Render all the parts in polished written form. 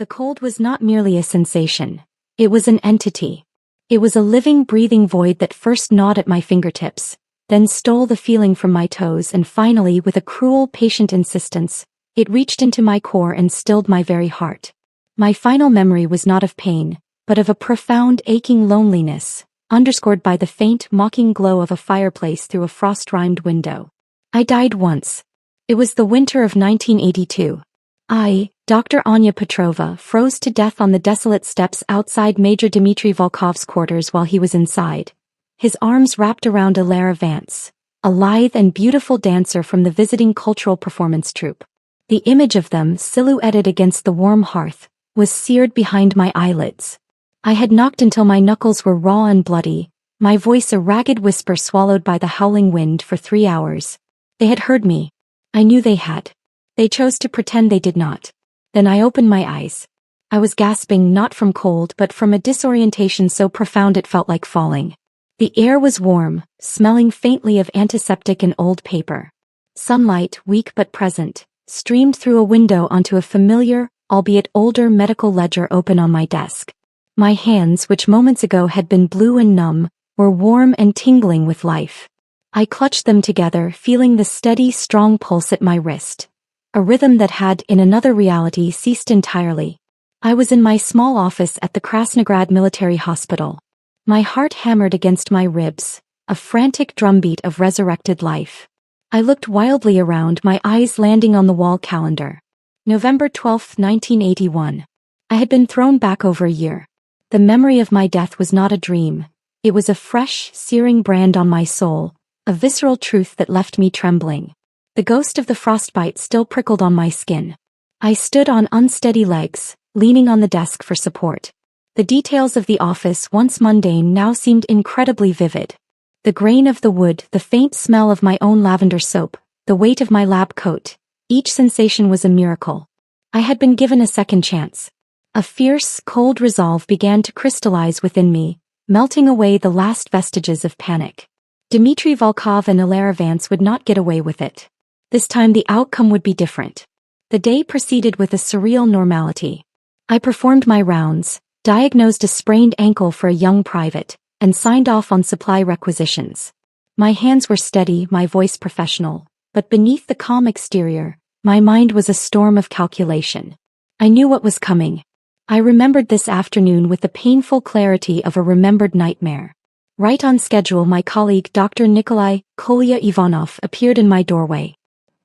The cold was not merely a sensation. It was an entity. It was a living, breathing void that first gnawed at my fingertips, then stole the feeling from my toes, and finally, with a cruel, patient insistence, it reached into my core and stilled my very heart. My final memory was not of pain, but of a profound, aching loneliness, underscored by the faint, mocking glow of a fireplace through a frost-rimed window. I died once. It was the winter of 1982. I, Dr. Anya Petrova, froze to death on the desolate steps outside Major Dmitry Volkov's quarters while he was inside, his arms wrapped around Ilara Vance, a lithe and beautiful dancer from the visiting cultural performance troupe. The image of them, silhouetted against the warm hearth, was seared behind my eyelids. I had knocked until my knuckles were raw and bloody, my voice a ragged whisper swallowed by the howling wind for 3 hours. They had heard me. I knew they had. They chose to pretend they did not. Then I opened my eyes. I was gasping not from cold but from a disorientation so profound it felt like falling. The air was warm, smelling faintly of antiseptic and old paper. Sunlight, weak but present, streamed through a window onto a familiar, albeit older medical ledger open on my desk. My hands, which moments ago had been blue and numb, were warm and tingling with life. I clutched them together, feeling the steady, strong pulse at my wrist. A rhythm that had, in another reality, ceased entirely. I was in my small office at the Krasnograd Military Hospital. My heart hammered against my ribs, a frantic drumbeat of resurrected life. I looked wildly around, my eyes landing on the wall calendar. November 12, 1981. I had been thrown back over a year. The memory of my death was not a dream. It was a fresh, searing brand on my soul, a visceral truth that left me trembling. The ghost of the frostbite still prickled on my skin. I stood on unsteady legs, leaning on the desk for support. The details of the office, once mundane, now seemed incredibly vivid. The grain of the wood, the faint smell of my own lavender soap, the weight of my lab coat, each sensation was a miracle. I had been given a second chance. A fierce, cold resolve began to crystallize within me, melting away the last vestiges of panic. Dmitry Volkov and Ilara Vance would not get away with it. This time the outcome would be different. The day proceeded with a surreal normality. I performed my rounds, diagnosed a sprained ankle for a young private, and signed off on supply requisitions. My hands were steady, my voice professional, but beneath the calm exterior, my mind was a storm of calculation. I knew what was coming. I remembered this afternoon with the painful clarity of a remembered nightmare. Right on schedule, my colleague Dr. Nikolai Kolya Ivanov appeared in my doorway.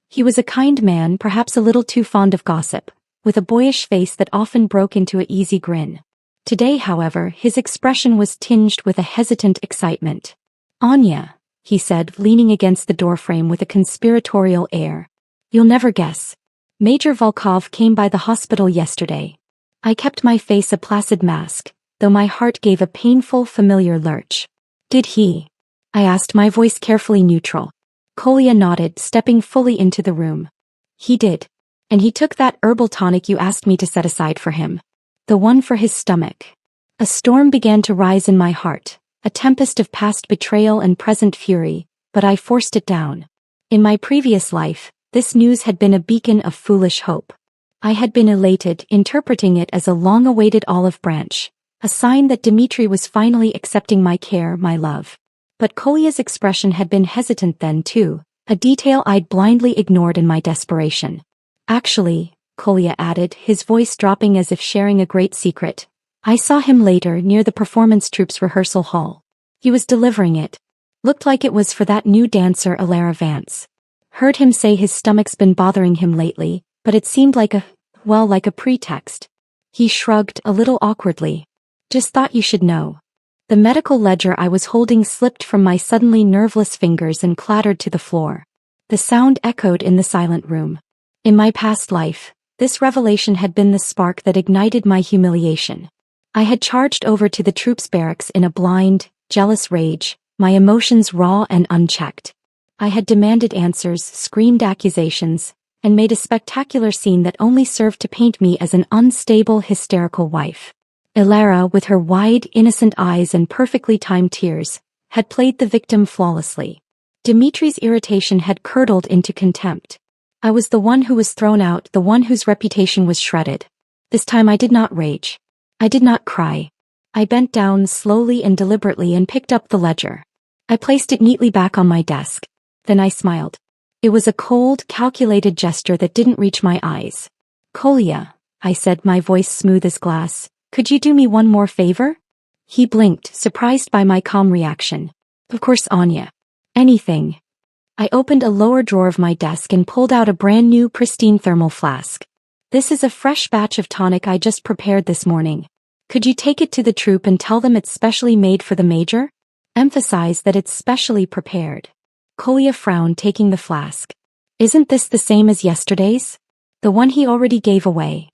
He was a kind man, perhaps a little too fond of gossip, with a boyish face that often broke into an easy grin. Today, however, his expression was tinged with a hesitant excitement. "Anya," he said, leaning against the doorframe with a conspiratorial air. "You'll never guess. Major Volkov came by the hospital yesterday." I kept my face a placid mask, though my heart gave a painful, familiar lurch. "Did he?" I asked, my voice carefully neutral. Kolya nodded, stepping fully into the room. "He did. And he took that herbal tonic you asked me to set aside for him. The one for his stomach." A storm began to rise in my heart, a tempest of past betrayal and present fury, but I forced it down. In my previous life, this news had been a beacon of foolish hope. I had been elated, interpreting it as a long-awaited olive branch, a sign that Dmitry was finally accepting my care, my love. But Kolya's expression had been hesitant then too, a detail I'd blindly ignored in my desperation. "Actually," Kolya added, his voice dropping as if sharing a great secret, "I saw him later near the performance troupe's rehearsal hall. He was delivering it. Looked like it was for that new dancer Ilara Vance. Heard him say his stomach's been bothering him lately, but it seemed like like a pretext." He shrugged a little awkwardly. "Just thought you should know." The medical ledger I was holding slipped from my suddenly nerveless fingers and clattered to the floor. The sound echoed in the silent room. In my past life, this revelation had been the spark that ignited my humiliation. I had charged over to the troops' barracks in a blind, jealous rage, my emotions raw and unchecked. I had demanded answers, screamed accusations, and made a spectacular scene that only served to paint me as an unstable, hysterical wife. Ilara, with her wide, innocent eyes and perfectly timed tears, had played the victim flawlessly. Dmitry's irritation had curdled into contempt. I was the one who was thrown out, the one whose reputation was shredded. This time I did not rage. I did not cry. I bent down slowly and deliberately and picked up the ledger. I placed it neatly back on my desk. Then I smiled. It was a cold, calculated gesture that didn't reach my eyes. "Kolya," I said, my voice smooth as glass, "could you do me one more favor?" He blinked, surprised by my calm reaction. "Of course, Anya. Anything." I opened a lower drawer of my desk and pulled out a brand new, pristine thermal flask. "This is a fresh batch of tonic I just prepared this morning. Could you take it to the troop and tell them it's specially made for the major? Emphasize that it's specially prepared." Kolya frowned, taking the flask. "Isn't this the same as yesterday's? The one he already gave away?"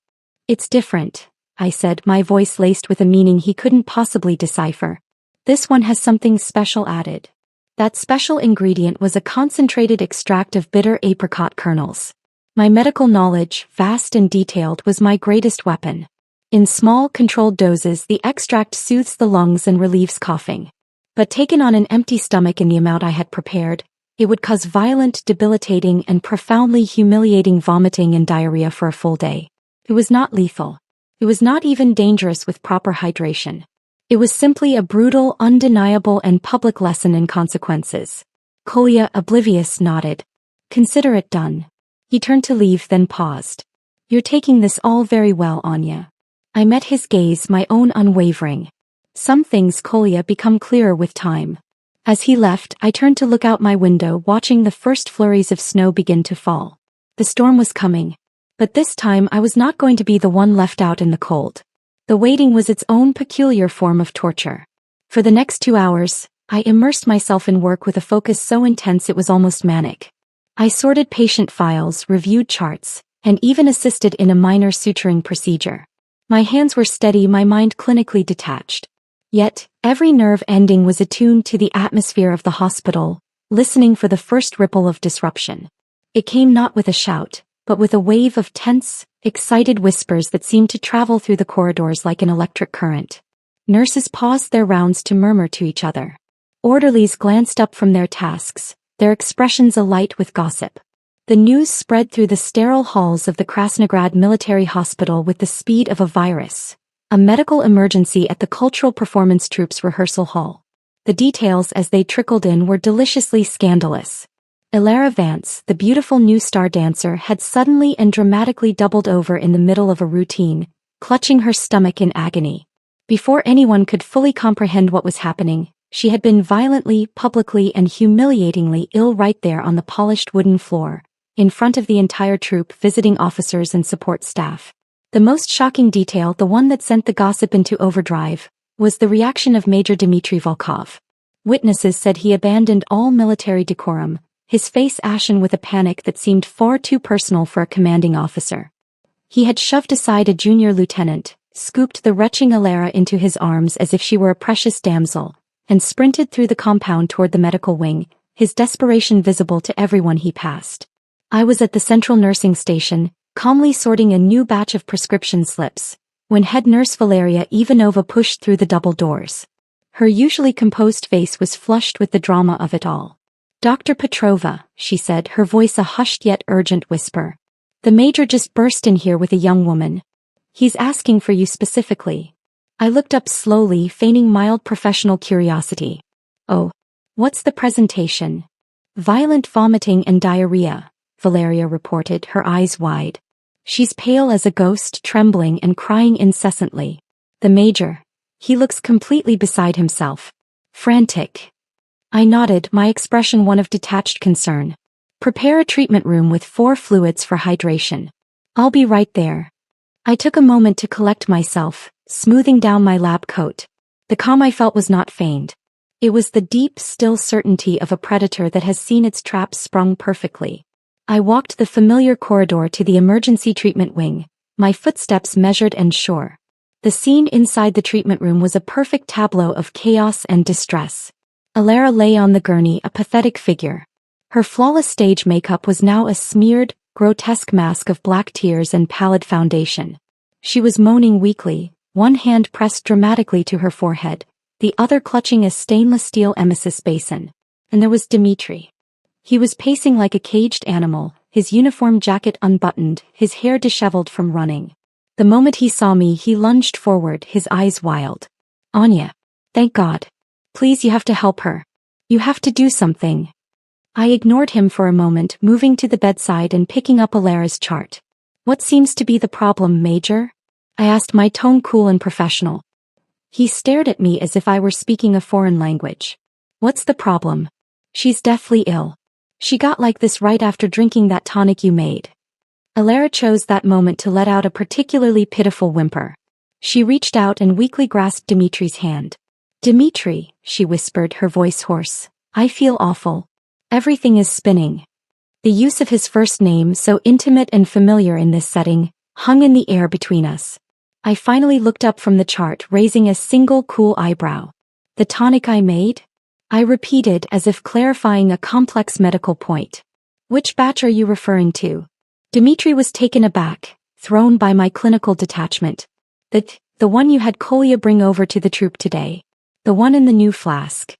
"It's different," I said, my voice laced with a meaning he couldn't possibly decipher. "This one has something special added." That special ingredient was a concentrated extract of bitter apricot kernels. My medical knowledge, vast and detailed, was my greatest weapon. In small, controlled doses, the extract soothes the lungs and relieves coughing. But taken on an empty stomach in the amount I had prepared, it would cause violent, debilitating, and profoundly humiliating vomiting and diarrhea for a full day. It was not lethal. It was not even dangerous with proper hydration. It was simply a brutal, undeniable, and public lesson in consequences. Kolya, oblivious, nodded. "Consider it done." He turned to leave, then paused. "You're taking this all very well, Anya." I met his gaze, my own unwavering. Some things, Kolya, become clearer with time. As he left, I turned to look out my window, watching the first flurries of snow begin to fall. The storm was coming. But this time I was not going to be the one left out in the cold. The waiting was its own peculiar form of torture. For the next 2 hours, I immersed myself in work with a focus so intense it was almost manic. I sorted patient files, reviewed charts, and even assisted in a minor suturing procedure. My hands were steady, my mind clinically detached. Yet, every nerve ending was attuned to the atmosphere of the hospital, listening for the first ripple of disruption. It came not with a shout, but with a wave of tense, excited whispers that seemed to travel through the corridors like an electric current. Nurses paused their rounds to murmur to each other. Orderlies glanced up from their tasks, their expressions alight with gossip. The news spread through the sterile halls of the Krasnograd Military Hospital with the speed of a virus. A medical emergency at the Cultural Performance Troupe's rehearsal hall. The details as they trickled in were deliciously scandalous. Ilara Vance, the beautiful new star dancer, had suddenly and dramatically doubled over in the middle of a routine, clutching her stomach in agony. Before anyone could fully comprehend what was happening, she had been violently, publicly, and humiliatingly ill right there on the polished wooden floor, in front of the entire troupe, visiting officers and support staff. The most shocking detail, the one that sent the gossip into overdrive, was the reaction of Major Dmitry Volkov. Witnesses said he abandoned all military decorum, his face ashen with a panic that seemed far too personal for a commanding officer. He had shoved aside a junior lieutenant, scooped the retching Ilara into his arms as if she were a precious damsel, and sprinted through the compound toward the medical wing, his desperation visible to everyone he passed. I was at the central nursing station, calmly sorting a new batch of prescription slips, when head nurse Valeria Ivanova pushed through the double doors. Her usually composed face was flushed with the drama of it all. "Dr. Petrova," she said, her voice a hushed yet urgent whisper. "The major just burst in here with a young woman. He's asking for you specifically." I looked up slowly, feigning mild professional curiosity. "Oh, what's the presentation?" "Violent vomiting and diarrhea," Valeria reported, her eyes wide. "She's pale as a ghost, trembling and crying incessantly. The major, he looks completely beside himself. Frantic." I nodded, my expression one of detached concern. "Prepare a treatment room with 4 fluids for hydration. I'll be right there." I took a moment to collect myself, smoothing down my lab coat. The calm I felt was not feigned. It was the deep, still certainty of a predator that has seen its trap sprung perfectly. I walked the familiar corridor to the emergency treatment wing, my footsteps measured and sure. The scene inside the treatment room was a perfect tableau of chaos and distress. Ilara lay on the gurney, a pathetic figure. Her flawless stage makeup was now a smeared, grotesque mask of black tears and pallid foundation. She was moaning weakly, one hand pressed dramatically to her forehead, the other clutching a stainless steel emesis basin. And there was Dmitri. He was pacing like a caged animal, his uniform jacket unbuttoned, his hair disheveled from running. The moment he saw me, he lunged forward, his eyes wild. Anya. Thank God. Please, you have to help her. You have to do something. I ignored him for a moment, moving to the bedside and picking up Alara's chart. What seems to be the problem, Major? I asked, my tone cool and professional. He stared at me as if I were speaking a foreign language. What's the problem? She's deathly ill. She got like this right after drinking that tonic you made. Alara chose that moment to let out a particularly pitiful whimper. She reached out and weakly grasped Dimitri's hand. Dimitri, she whispered, her voice hoarse. I feel awful. Everything is spinning. The use of his first name, so intimate and familiar in this setting, hung in the air between us. I finally looked up from the chart, raising a single cool eyebrow. The tonic I made? I repeated, as if clarifying a complex medical point. Which batch are you referring to? Dimitri was taken aback, thrown by my clinical detachment. The one you had Kolya bring over to the troop today. The one in the new flask.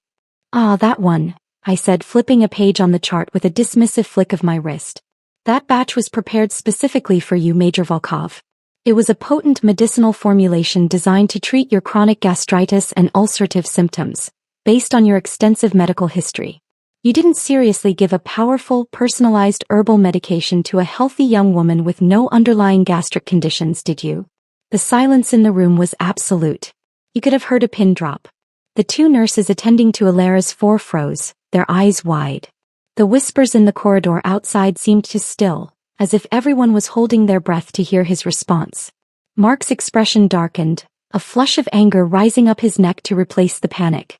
Ah, that one, I said, flipping a page on the chart with a dismissive flick of my wrist. That batch was prepared specifically for you, Major Volkov. It was a potent medicinal formulation designed to treat your chronic gastritis and ulcerative symptoms, based on your extensive medical history. You didn't seriously give a powerful, personalized herbal medication to a healthy young woman with no underlying gastric conditions, did you? The silence in the room was absolute. You could have heard a pin drop. The two nurses attending to Alara's froze, their eyes wide. The whispers in the corridor outside seemed to still, as if everyone was holding their breath to hear his response. Mark's expression darkened, a flush of anger rising up his neck to replace the panic.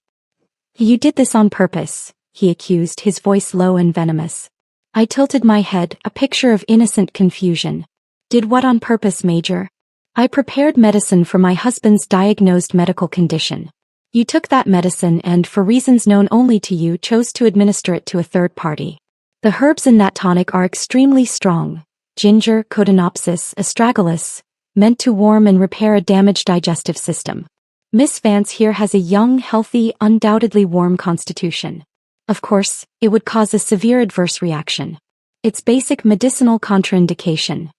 You did this on purpose, he accused, his voice low and venomous. I tilted my head, a picture of innocent confusion. Did what on purpose, Major? I prepared medicine for my husband's diagnosed medical condition. You took that medicine and, for reasons known only to you, chose to administer it to a third party. The herbs in that tonic are extremely strong. Ginger, Codonopsis, astragalus, meant to warm and repair a damaged digestive system. Miss Vance here has a young, healthy, undoubtedly warm constitution. Of course, it would cause a severe adverse reaction. It's basic medicinal contraindication.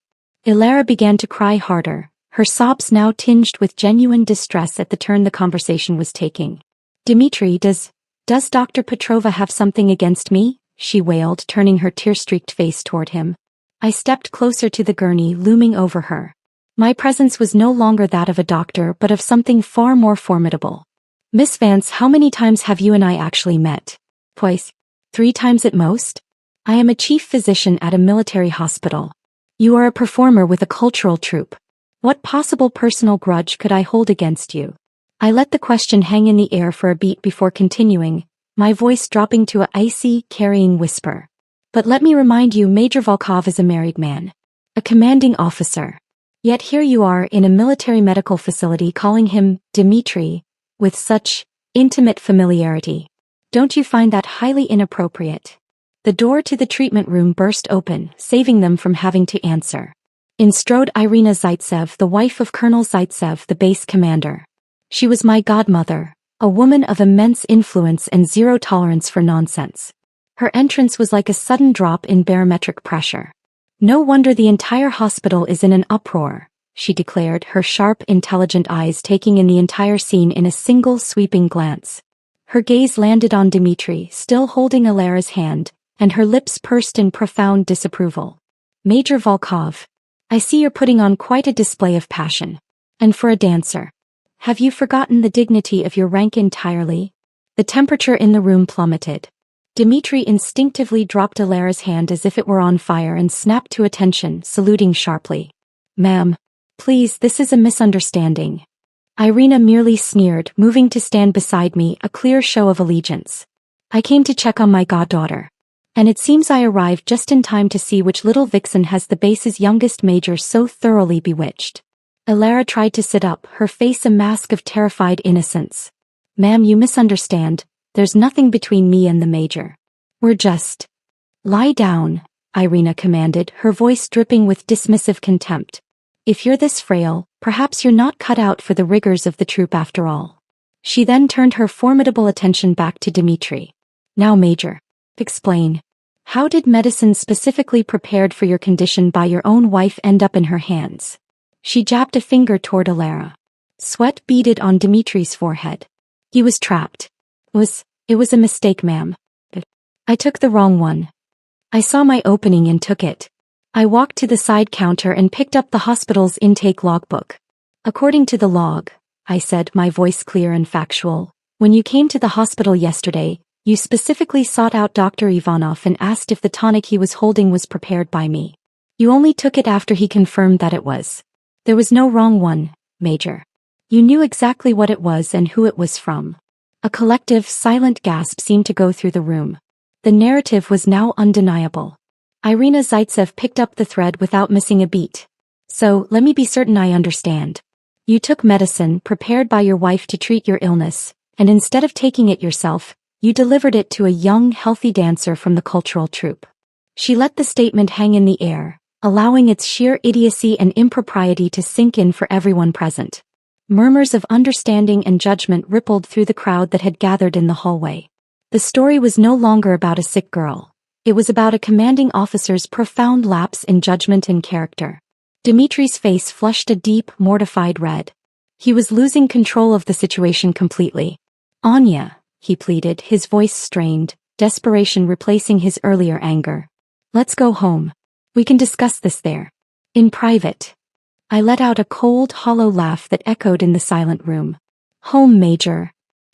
Alara began to cry harder, her sobs now tinged with genuine distress at the turn the conversation was taking. Dimitri, does Dr. Petrova have something against me? She wailed, turning her tear-streaked face toward him. I stepped closer to the gurney looming over her. My presence was no longer that of a doctor but of something far more formidable. Miss Vance, how many times have you and I actually met? Twice. 3 times at most? I am a chief physician at a military hospital. You are a performer with a cultural troupe. What possible personal grudge could I hold against you? I let the question hang in the air for a beat before continuing, my voice dropping to an icy, carrying whisper. But let me remind you, Major Volkov is a married man. A commanding officer. Yet here you are in a military medical facility calling him Dimitri, with such intimate familiarity. Don't you find that highly inappropriate? The door to the treatment room burst open, saving them from having to answer. In strode Irina Zaitsev, the wife of Colonel Zaitsev, the base commander. She was my godmother, a woman of immense influence and zero tolerance for nonsense. Her entrance was like a sudden drop in barometric pressure. No wonder the entire hospital is in an uproar, she declared, her sharp, intelligent eyes taking in the entire scene in a single sweeping glance. Her gaze landed on Dimitri, still holding Alara's hand, and her lips pursed in profound disapproval. Major Volkov, I see you're putting on quite a display of passion. And for a dancer. Have you forgotten the dignity of your rank entirely? The temperature in the room plummeted. Dimitri instinctively dropped Alara's hand as if it were on fire and snapped to attention, saluting sharply. Ma'am. Please, this is a misunderstanding. Irina merely sneered, moving to stand beside me, a clear show of allegiance. I came to check on my goddaughter. And it seems I arrived just in time to see which little vixen has the base's youngest major so thoroughly bewitched. Alara tried to sit up, her face a mask of terrified innocence. Ma'am, you misunderstand. There's nothing between me and the major. We're just... Lie down, Irina commanded, her voice dripping with dismissive contempt. If you're this frail, perhaps you're not cut out for the rigors of the troop after all. She then turned her formidable attention back to Dimitri. Now, Major. Explain. How did medicine specifically prepared for your condition by your own wife end up in her hands? She jabbed a finger toward Alara. Sweat beaded on Dimitri's forehead. He was trapped. It was a mistake, ma'am. I took the wrong one. I saw my opening and took it. I walked to the side counter and picked up the hospital's intake logbook. According to the log, I said, my voice clear and factual, when you came to the hospital yesterday, you specifically sought out Dr. Ivanov and asked if the tonic he was holding was prepared by me. You only took it after he confirmed that it was. There was no wrong one, Major. You knew exactly what it was and who it was from. A collective, silent gasp seemed to go through the room. The narrative was now undeniable. Irina Zaitsev picked up the thread without missing a beat. So, let me be certain I understand. You took medicine prepared by your wife to treat your illness, and instead of taking it yourself, you delivered it to a young, healthy dancer from the cultural troupe. She let the statement hang in the air, allowing its sheer idiocy and impropriety to sink in for everyone present. Murmurs of understanding and judgment rippled through the crowd that had gathered in the hallway. The story was no longer about a sick girl. It was about a commanding officer's profound lapse in judgment and character. Dimitri's face flushed a deep, mortified red. He was losing control of the situation completely. Anya, he pleaded, his voice strained, desperation replacing his earlier anger. Let's go home. We can discuss this there. In private. I let out a cold, hollow laugh that echoed in the silent room. Home, Major.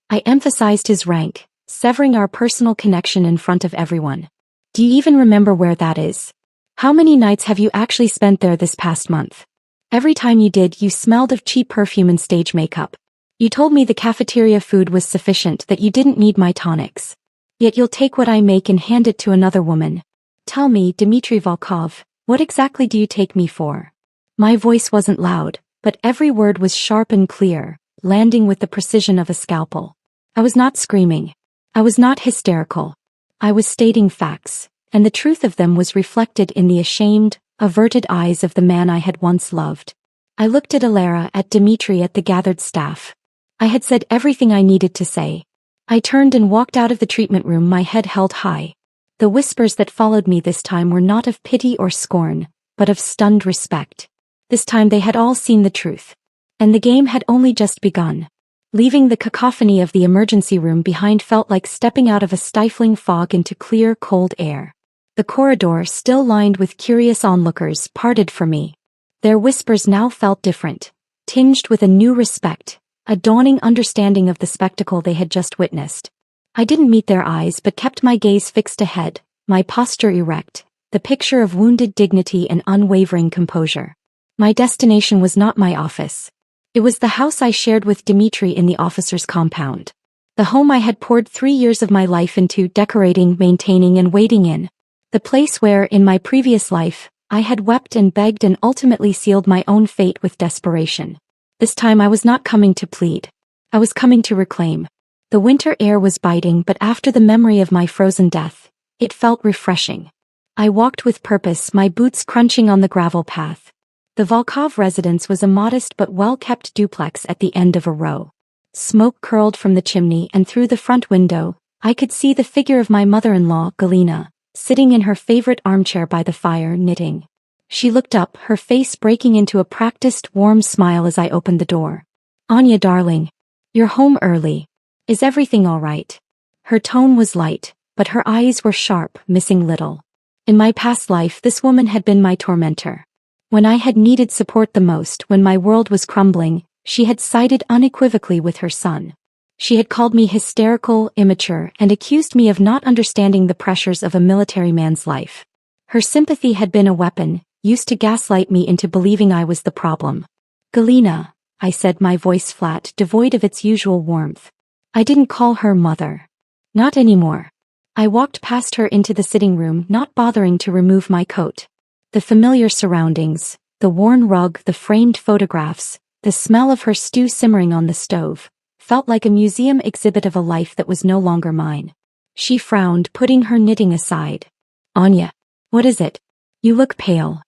I emphasized his rank, severing our personal connection in front of everyone. Do you even remember where that is? How many nights have you actually spent there this past month? Every time you did, you smelled of cheap perfume and stage makeup. You told me the cafeteria food was sufficient, that you didn't need my tonics. Yet you'll take what I make and hand it to another woman. Tell me, Dmitry Volkov, what exactly do you take me for? My voice wasn't loud, but every word was sharp and clear, landing with the precision of a scalpel. I was not screaming. I was not hysterical. I was stating facts, and the truth of them was reflected in the ashamed, averted eyes of the man I had once loved. I looked at Alara, at Dmitry, at the gathered staff. I had said everything I needed to say. I turned and walked out of the treatment room, my head held high. The whispers that followed me this time were not of pity or scorn, but of stunned respect. This time they had all seen the truth. And the game had only just begun. Leaving the cacophony of the emergency room behind felt like stepping out of a stifling fog into clear, cold air. The corridor, still lined with curious onlookers, parted for me. Their whispers now felt different, tinged with a new respect, a dawning understanding of the spectacle they had just witnessed. I didn't meet their eyes but kept my gaze fixed ahead, my posture erect, the picture of wounded dignity and unwavering composure. My destination was not my office. It was the house I shared with Dmitry in the officer's compound. The home I had poured 3 years of my life into, decorating, maintaining, and waiting in. The place where, in my previous life, I had wept and begged and ultimately sealed my own fate with desperation. This time I was not coming to plead. I was coming to reclaim. The winter air was biting, but after the memory of my frozen death, it felt refreshing. I walked with purpose, my boots crunching on the gravel path. The Volkov residence was a modest but well-kept duplex at the end of a row. Smoke curled from the chimney, and through the front window, I could see the figure of my mother-in-law, Galina, sitting in her favorite armchair by the fire, knitting. She looked up, her face breaking into a practiced, warm smile as I opened the door. Anya, darling. You're home early. Is everything all right? Her tone was light, but her eyes were sharp, missing little. In my past life, this woman had been my tormentor. When I had needed support the most, when my world was crumbling, she had sided unequivocally with her son. She had called me hysterical, immature, and accused me of not understanding the pressures of a military man's life. Her sympathy had been a weapon, used to gaslight me into believing I was the problem. Galina, I said, my voice flat, devoid of its usual warmth. I didn't call her mother. Not anymore. I walked past her into the sitting room, not bothering to remove my coat. The familiar surroundings, the worn rug, the framed photographs, the smell of her stew simmering on the stove, felt like a museum exhibit of a life that was no longer mine. She frowned, putting her knitting aside. Anya, what is it? You look pale.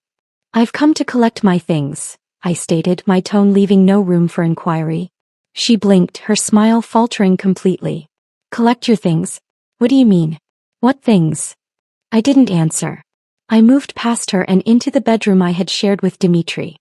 I've come to collect my things, I stated, my tone leaving no room for inquiry. She blinked, her smile faltering completely. Collect your things? What do you mean? What things? I didn't answer. I moved past her and into the bedroom I had shared with Dmitry.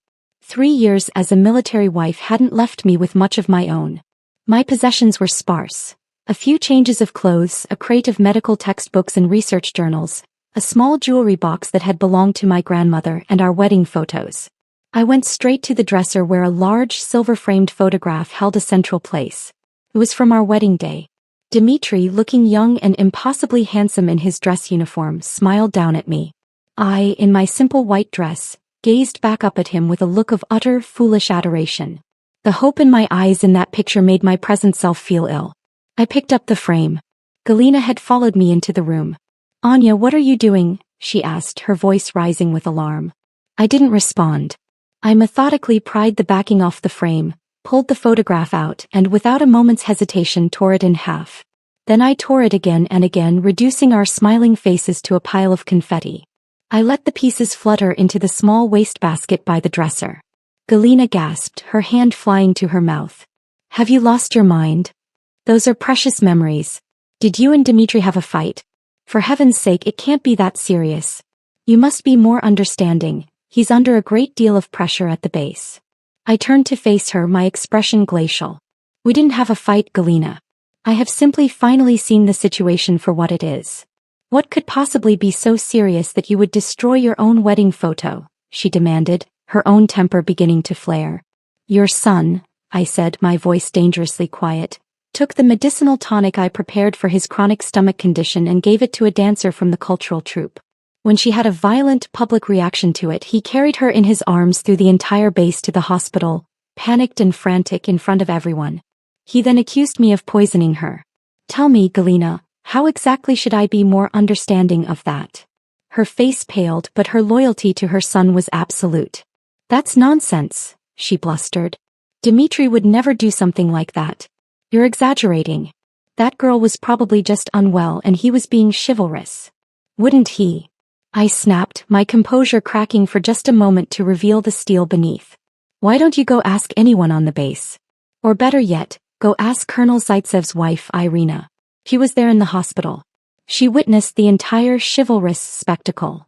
3 years as a military wife hadn't left me with much of my own. My possessions were sparse. A few changes of clothes, a crate of medical textbooks and research journals, a small jewelry box that had belonged to my grandmother, and our wedding photos. I went straight to the dresser where a large silver-framed photograph held a central place. It was from our wedding day. Dmitri, looking young and impossibly handsome in his dress uniform, smiled down at me. I, in my simple white dress, gazed back up at him with a look of utter, foolish adoration. The hope in my eyes in that picture made my present self feel ill. I picked up the frame. Galina had followed me into the room. "Anya, what are you doing?" she asked, her voice rising with alarm. I didn't respond. I methodically pried the backing off the frame, pulled the photograph out, and without a moment's hesitation tore it in half. Then I tore it again and again, reducing our smiling faces to a pile of confetti. I let the pieces flutter into the small wastebasket by the dresser. Galina gasped, her hand flying to her mouth. "Have you lost your mind? Those are precious memories. Did you and Dmitri have a fight? For heaven's sake, it can't be that serious. You must be more understanding. He's under a great deal of pressure at the base." I turned to face her, my expression glacial. "We didn't have a fight, Galina. I have simply finally seen the situation for what it is." "What could possibly be so serious that you would destroy your own wedding photo?" she demanded, her own temper beginning to flare. "Your son," I said, my voice dangerously quiet, took the medicinal tonic I prepared for his chronic stomach condition and gave it to a dancer from the cultural troupe. When she had a violent public reaction to it, he carried her in his arms through the entire base to the hospital, panicked and frantic in front of everyone. He then accused me of poisoning her. "Tell me, Galina, how exactly should I be more understanding of that?" Her face paled, but her loyalty to her son was absolute. "That's nonsense," she blustered. "Dmitri would never do something like that. You're exaggerating. That girl was probably just unwell and he was being chivalrous. Wouldn't he?" I snapped, my composure cracking for just a moment to reveal the steel beneath. "Why don't you go ask anyone on the base? Or better yet, go ask Colonel Zaitsev's wife, Irina. She was there in the hospital. She witnessed the entire chivalrous spectacle."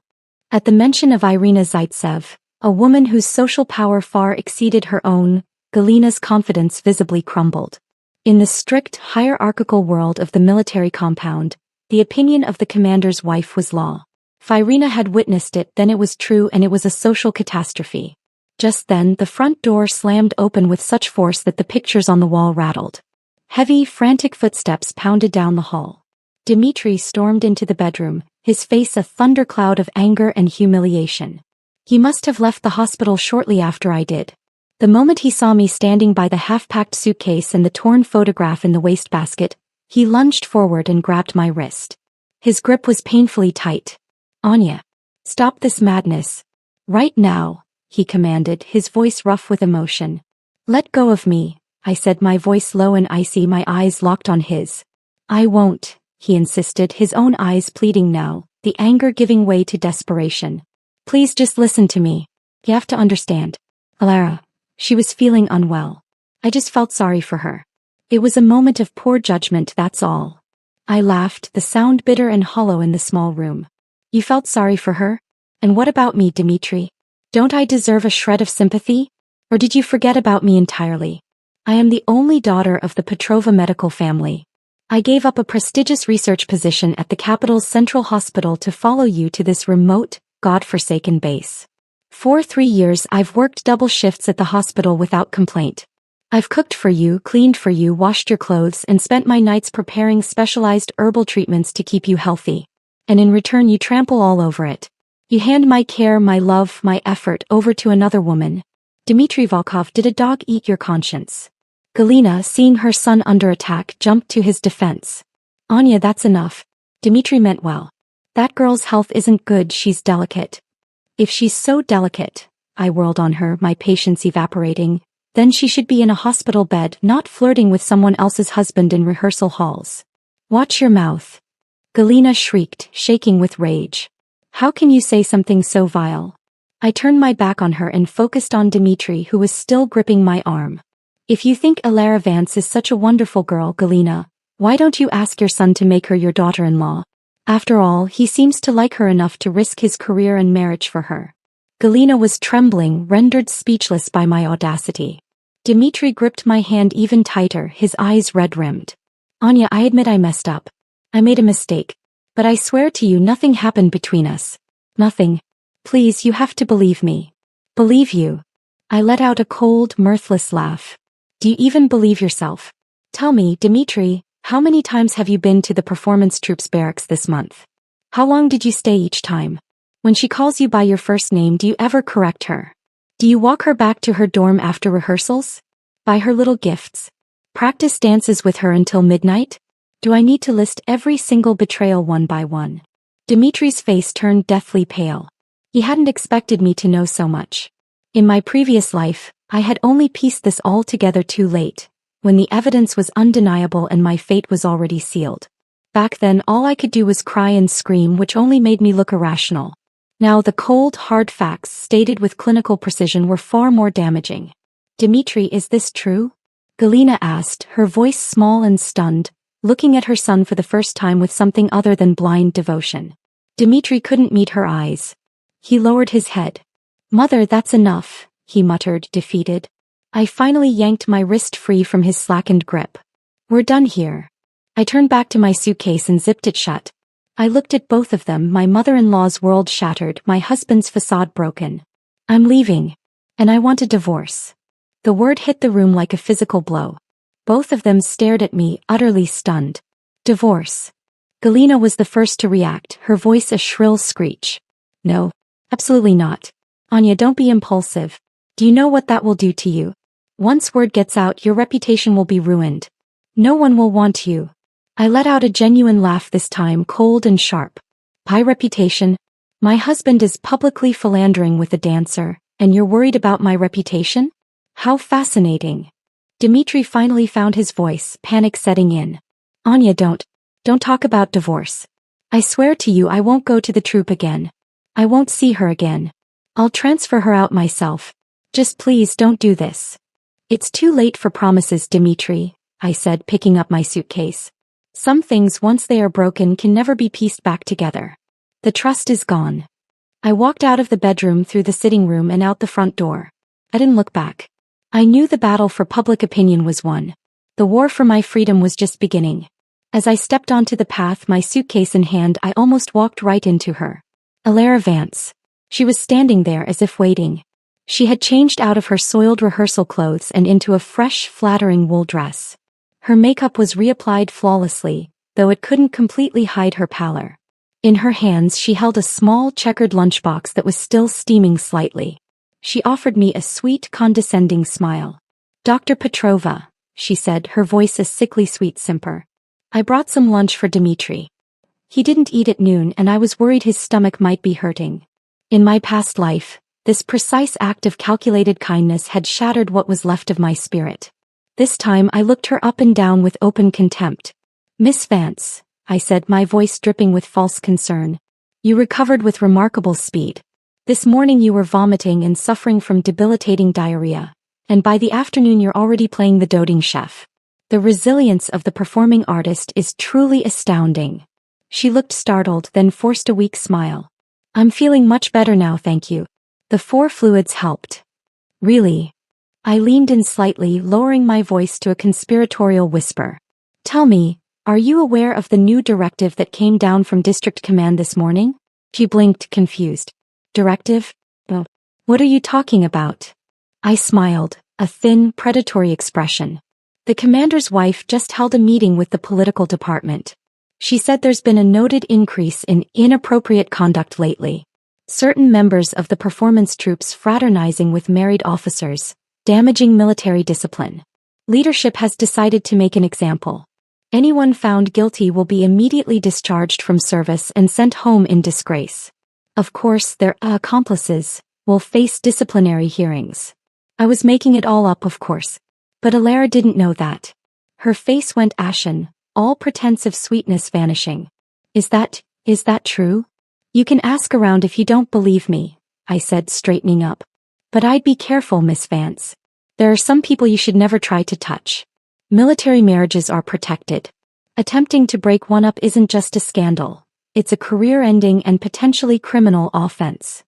At the mention of Irina Zaitsev, a woman whose social power far exceeded her own, Galina's confidence visibly crumbled. In the strict hierarchical world of the military compound, the opinion of the commander's wife was law. If Irina had witnessed it, then it was true and it was a social catastrophe. Just then, the front door slammed open with such force that the pictures on the wall rattled. Heavy, frantic footsteps pounded down the hall. Dmitri stormed into the bedroom, his face a thundercloud of anger and humiliation. He must have left the hospital shortly after I did. The moment he saw me standing by the half-packed suitcase and the torn photograph in the wastebasket, he lunged forward and grabbed my wrist. His grip was painfully tight. "Anya, stop this madness. Right now," he commanded, his voice rough with emotion. "Let go of me," I said, my voice low and icy, my eyes locked on his. "I won't," he insisted, his own eyes pleading now, the anger giving way to desperation. "Please just listen to me. You have to understand. Alara, she was feeling unwell. I just felt sorry for her. It was a moment of poor judgment, that's all." I laughed, the sound bitter and hollow in the small room. "You felt sorry for her? And what about me, Dmitri? Don't I deserve a shred of sympathy? Or did you forget about me entirely? I am the only daughter of the Petrova medical family. I gave up a prestigious research position at the capital's central hospital to follow you to this remote, God-forsaken base. For 3 years I've worked double shifts at the hospital without complaint. I've cooked for you, cleaned for you, washed your clothes, and spent my nights preparing specialized herbal treatments to keep you healthy. And in return you trample all over it. You hand my care, my love, my effort over to another woman. Dmitri Volkov, did a dog eat your conscience?" Galina, seeing her son under attack, jumped to his defense. "Anya, that's enough. Dmitri meant well. That girl's health isn't good, she's delicate." "If she's so delicate," I whirled on her, my patience evaporating, "then she should be in a hospital bed, not flirting with someone else's husband in rehearsal halls." "Watch your mouth," Galina shrieked, shaking with rage. "How can you say something so vile?" I turned my back on her and focused on Dmitri, who was still gripping my arm. "If you think Alara Vance is such a wonderful girl, Galina, why don't you ask your son to make her your daughter-in-law? After all, he seems to like her enough to risk his career and marriage for her." Galina was trembling, rendered speechless by my audacity. Dmitri gripped my hand even tighter, his eyes red-rimmed. Anya, I admit I messed up. I made a mistake. But I swear to you nothing happened between us. Nothing. Please, you have to believe me. Believe you. I let out a cold, mirthless laugh. Do you even believe yourself? Tell me, Dmitri, how many times have you been to the performance troops barracks this month? How long did you stay each time? When she calls you by your first name, do you ever correct her? Do you walk her back to her dorm after rehearsals? Buy her little gifts? Practice dances with her until midnight? Do I need to list every single betrayal one by one? Dmitri's face turned deathly pale. He hadn't expected me to know so much. In my previous life, I had only pieced this all together too late, when the evidence was undeniable and my fate was already sealed. Back then all I could do was cry and scream, which only made me look irrational. Now the cold, hard facts stated with clinical precision were far more damaging. Dmitri, is this true? Galina asked, her voice small and stunned, looking at her son for the first time with something other than blind devotion. Dmitri couldn't meet her eyes. He lowered his head. Mother, that's enough, he muttered, defeated. I finally yanked my wrist free from his slackened grip. We're done here. I turned back to my suitcase and zipped it shut. I looked at both of them, my mother-in-law's world shattered, my husband's facade broken. I'm leaving. And I want a divorce. The word hit the room like a physical blow. Both of them stared at me, utterly stunned. Divorce. Galina was the first to react, her voice a shrill screech. No. Absolutely not. Anya, don't be impulsive. Do you know what that will do to you? Once word gets out, your reputation will be ruined. No one will want you. I let out a genuine laugh this time, cold and sharp. My reputation? My husband is publicly philandering with a dancer, and you're worried about my reputation? How fascinating. Dmitri finally found his voice, panic setting in. Anya, don't talk about divorce. I swear to you I won't go to the troupe again. I won't see her again. I'll transfer her out myself. Just please don't do this. It's too late for promises, Dmitri, I said, picking up my suitcase. Some things, once they are broken, can never be pieced back together. The trust is gone. I walked out of the bedroom, through the sitting room and out the front door. I didn't look back. I knew the battle for public opinion was won. The war for my freedom was just beginning. As I stepped onto the path, my suitcase in hand, I almost walked right into her. Alara Vance. She was standing there as if waiting. She had changed out of her soiled rehearsal clothes and into a fresh, flattering wool dress. Her makeup was reapplied flawlessly, though it couldn't completely hide her pallor. In her hands she held a small checkered lunchbox that was still steaming slightly. She offered me a sweet, condescending smile. Dr. Petrova, she said, her voice a sickly sweet simper. I brought some lunch for Dmitri. He didn't eat at noon and I was worried his stomach might be hurting. In my past life, this precise act of calculated kindness had shattered what was left of my spirit. This time I looked her up and down with open contempt. Miss Vance, I said, my voice dripping with false concern. You recovered with remarkable speed. This morning you were vomiting and suffering from debilitating diarrhea, and by the afternoon you're already playing the doting chef. The resilience of the performing artist is truly astounding. She looked startled, then forced a weak smile. I'm feeling much better now, thank you. The 4 fluids helped. Really? I leaned in slightly, lowering my voice to a conspiratorial whisper. Tell me, are you aware of the new directive that came down from District Command this morning? She blinked, confused. Directive? Oh, what are you talking about? I smiled, a thin, predatory expression. The commander's wife just held a meeting with the political department. She said there's been a noted increase in inappropriate conduct lately. Certain members of the performance troops fraternizing with married officers, damaging military discipline. Leadership has decided to make an example. Anyone found guilty will be immediately discharged from service and sent home in disgrace. Of course, their accomplices will face disciplinary hearings. I was making it all up, of course. But Alara didn't know that. Her face went ashen, all pretense of sweetness vanishing. Is that true? You can ask around if you don't believe me, I said, straightening up. But I'd be careful, Miss Vance. There are some people you should never try to touch. Military marriages are protected. Attempting to break one up isn't just a scandal. It's a career-ending and potentially criminal offense.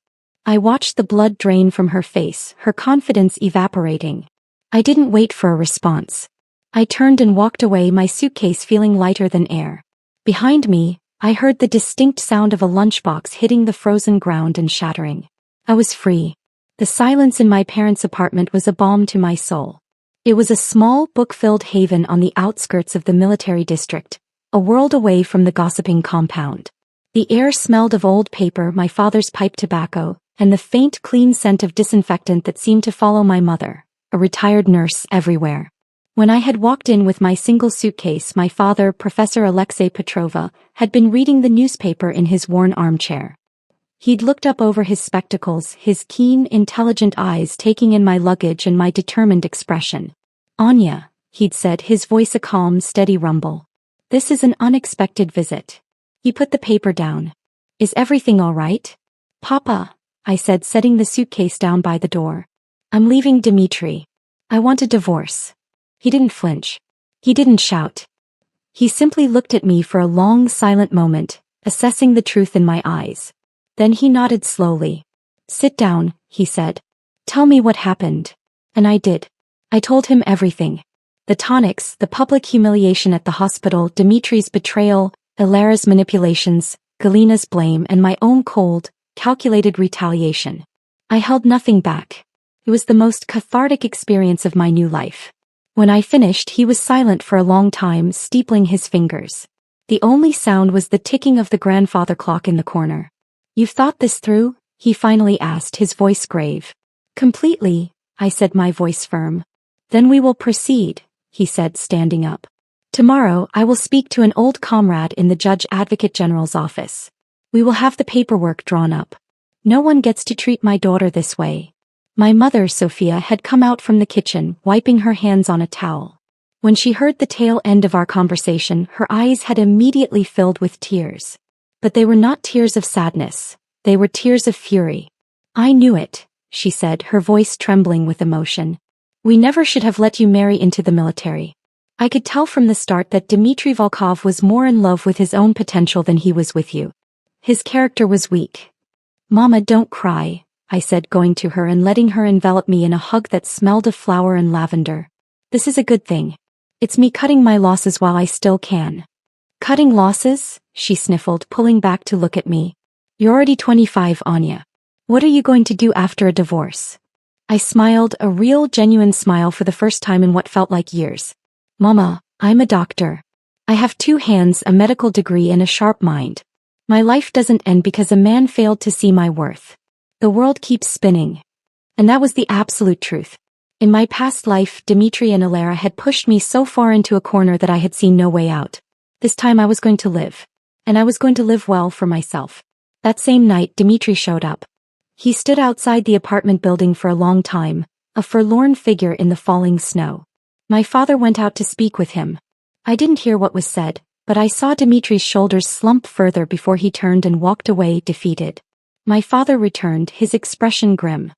I watched the blood drain from her face, her confidence evaporating. I didn't wait for a response. I turned and walked away, my suitcase feeling lighter than air. Behind me, I heard the distinct sound of a lunchbox hitting the frozen ground and shattering. I was free. The silence in my parents' apartment was a balm to my soul. It was a small, book-filled haven on the outskirts of the military district, a world away from the gossiping compound. The air smelled of old paper, my father's pipe tobacco, and the faint, clean scent of disinfectant that seemed to follow my mother, a retired nurse, everywhere. When I had walked in with my single suitcase, my father, Professor Alexei Petrova, had been reading the newspaper in his worn armchair. He'd looked up over his spectacles, his keen, intelligent eyes taking in my luggage and my determined expression. "Anya," he'd said, his voice a calm, steady rumble. "This is an unexpected visit." He put the paper down. "Is everything all right?" "Papa," I said, setting the suitcase down by the door. "I'm leaving Dmitri. I want a divorce." He didn't flinch. He didn't shout. He simply looked at me for a long, silent moment, assessing the truth in my eyes. Then he nodded slowly. "Sit down," he said. "Tell me what happened." And I did. I told him everything. The tonics, the public humiliation at the hospital, Dmitri's betrayal, Elara's manipulations, Galina's blame, and my own cold, calculated retaliation. I held nothing back. It was the most cathartic experience of my new life. When I finished, he was silent for a long time, steepling his fingers. The only sound was the ticking of the grandfather clock in the corner. "You've thought this through?" he finally asked, his voice grave. "Completely," I said, my voice firm. "Then we will proceed," he said, standing up. "Tomorrow I will speak to an old comrade in the Judge Advocate General's office. We will have the paperwork drawn up. No one gets to treat my daughter this way." My mother, Sophia, had come out from the kitchen, wiping her hands on a towel. When she heard the tail end of our conversation, her eyes had immediately filled with tears. But they were not tears of sadness. They were tears of fury. "I knew it," she said, her voice trembling with emotion. "We never should have let you marry into the military. I could tell from the start that Dmitry Volkov was more in love with his own potential than he was with you. His character was weak." "Mama, don't cry," I said, going to her and letting her envelop me in a hug that smelled of flower and lavender. "This is a good thing. It's me cutting my losses while I still can." "Cutting losses?" she sniffled, pulling back to look at me. "You're already 25, Anya. What are you going to do after a divorce?" I smiled, a real, genuine smile for the first time in what felt like years. "Mama, I'm a doctor. I have 2 hands, a medical degree, and a sharp mind. My life doesn't end because a man failed to see my worth. The world keeps spinning." And that was the absolute truth. In my past life, Dmitri and Elara had pushed me so far into a corner that I had seen no way out. This time I was going to live. And I was going to live well for myself. That same night, Dmitri showed up. He stood outside the apartment building for a long time, a forlorn figure in the falling snow. My father went out to speak with him. I didn't hear what was said, but I saw Dmitri's shoulders slump further before he turned and walked away, defeated. My father returned, his expression grim.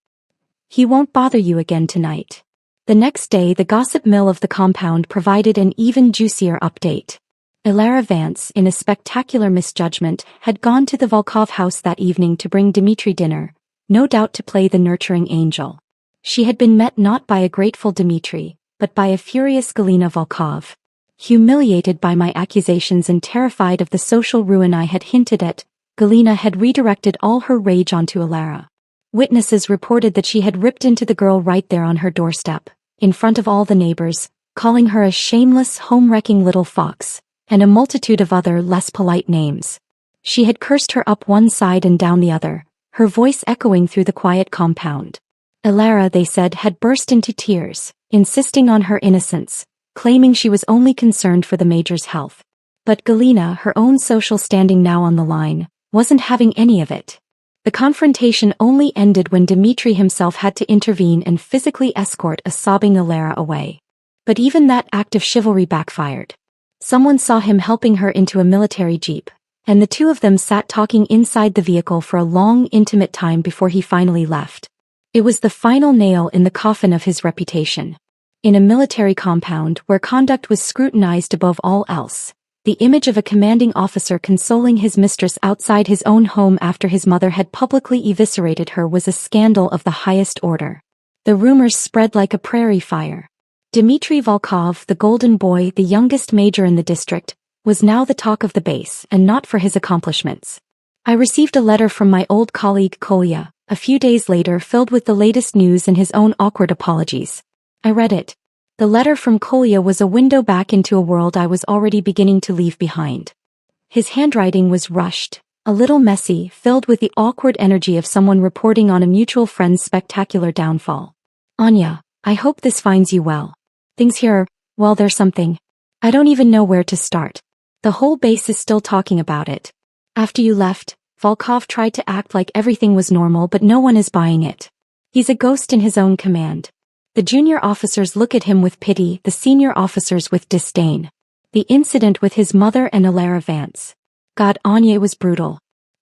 "He won't bother you again tonight." The next day, the gossip mill of the compound provided an even juicier update. Elara Vance, in a spectacular misjudgment, had gone to the Volkov house that evening to bring Dmitri dinner, no doubt to play the nurturing angel. She had been met not by a grateful Dmitri, but by a furious Galina Volkov. Humiliated by my accusations and terrified of the social ruin I had hinted at, Galina had redirected all her rage onto Elara. Witnesses reported that she had ripped into the girl right there on her doorstep, in front of all the neighbors, calling her a shameless, home-wrecking little fox, and a multitude of other less polite names. She had cursed her up one side and down the other, her voice echoing through the quiet compound. Elara, they said, had burst into tears, insisting on her innocence, claiming she was only concerned for the major's health. But Galina, her own social standing now on the line, wasn't having any of it. The confrontation only ended when Dmitri himself had to intervene and physically escort a sobbing Elara away. But even that act of chivalry backfired. Someone saw him helping her into a military jeep, and the 2 of them sat talking inside the vehicle for a long, intimate time before he finally left. It was the final nail in the coffin of his reputation. In a military compound where conduct was scrutinized above all else, The image of a commanding officer consoling his mistress outside his own home after his mother had publicly eviscerated her was a scandal of the highest order. The rumors spread like a prairie fire. Dmitry Volkov, the golden boy, the youngest major in the district, was now the talk of the base, and not for his accomplishments. I received a letter from my old colleague Kolya, a few days later, filled with the latest news and his own awkward apologies. I read it. The letter from Kolya was a window back into a world I was already beginning to leave behind. His handwriting was rushed, a little messy, filled with the awkward energy of someone reporting on a mutual friend's spectacular downfall. Anya, I hope this finds you well. Things here are, well, there's something. I don't even know where to start. The whole base is still talking about it. After you left, Volkov tried to act like everything was normal, but no one is buying it. He's a ghost in his own command. The junior officers look at him with pity, the senior officers with disdain. The incident with his mother and Alara Vance. God, Anya, was brutal.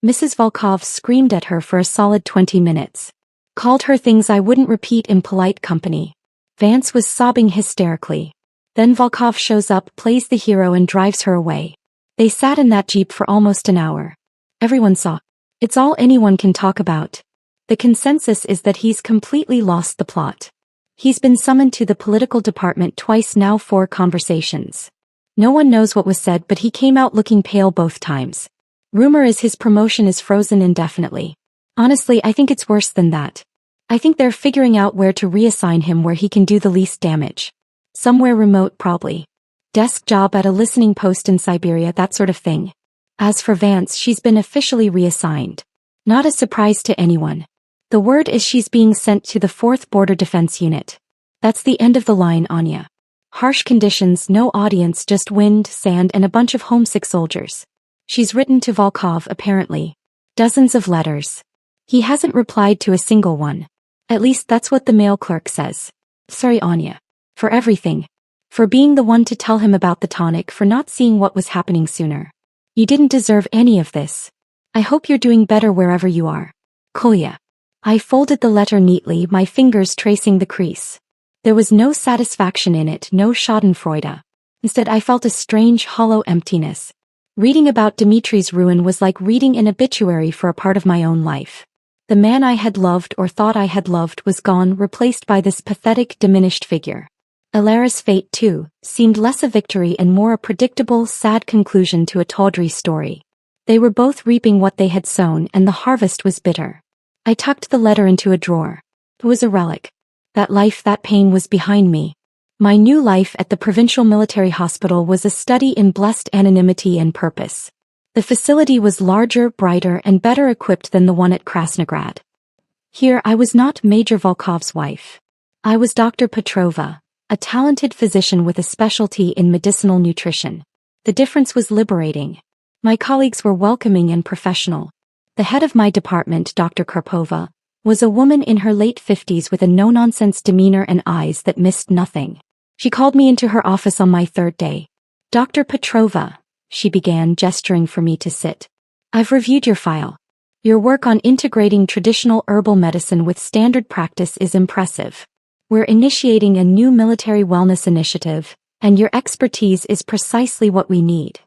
Mrs. Volkov screamed at her for a solid 20 minutes. Called her things I wouldn't repeat in polite company. Vance was sobbing hysterically. Then Volkov shows up, plays the hero, and drives her away. They sat in that jeep for almost an hour. Everyone saw. It's all anyone can talk about. The consensus is that he's completely lost the plot. He's been summoned to the political department twice now, 4 conversations. No one knows what was said, but he came out looking pale both times. Rumor is his promotion is frozen indefinitely. Honestly, I think it's worse than that. I think they're figuring out where to reassign him, where he can do the least damage. Somewhere remote, probably. Desk job at a listening post in Siberia, that sort of thing. As for Vance, she's been officially reassigned. Not a surprise to anyone. The word is she's being sent to the 4th Border Defense Unit. That's the end of the line, Anya. Harsh conditions, no audience, just wind, sand, and a bunch of homesick soldiers. She's written to Volkov, apparently. Dozens of letters. He hasn't replied to a single one. At least that's what the mail clerk says. Sorry, Anya. For everything. For being the one to tell him about the tonic, for not seeing what was happening sooner. You didn't deserve any of this. I hope you're doing better wherever you are. Kolya. I folded the letter neatly, my fingers tracing the crease. There was no satisfaction in it, no schadenfreude. Instead, I felt a strange, hollow emptiness. Reading about Dmitry's ruin was like reading an obituary for a part of my own life. The man I had loved, or thought I had loved, was gone, replaced by this pathetic, diminished figure. Alara's fate, too, seemed less a victory and more a predictable, sad conclusion to a tawdry story. They were both reaping what they had sown, and the harvest was bitter. I tucked the letter into a drawer. It was a relic. That life, that pain was behind me. My new life at the provincial military hospital was a study in blessed anonymity and purpose. The facility was larger, brighter, and better equipped than the one at Krasnograd. Here I was not Major Volkov's wife. I was Dr. Petrova, a talented physician with a specialty in medicinal nutrition. The difference was liberating. My colleagues were welcoming and professional. The head of my department, Dr. Karpova, was a woman in her late 50s with a no-nonsense demeanor and eyes that missed nothing. She called me into her office on my 3rd day. Dr. Petrova, she began, gesturing for me to sit. I've reviewed your file. Your work on integrating traditional herbal medicine with standard practice is impressive. We're initiating a new military wellness initiative, and your expertise is precisely what we need.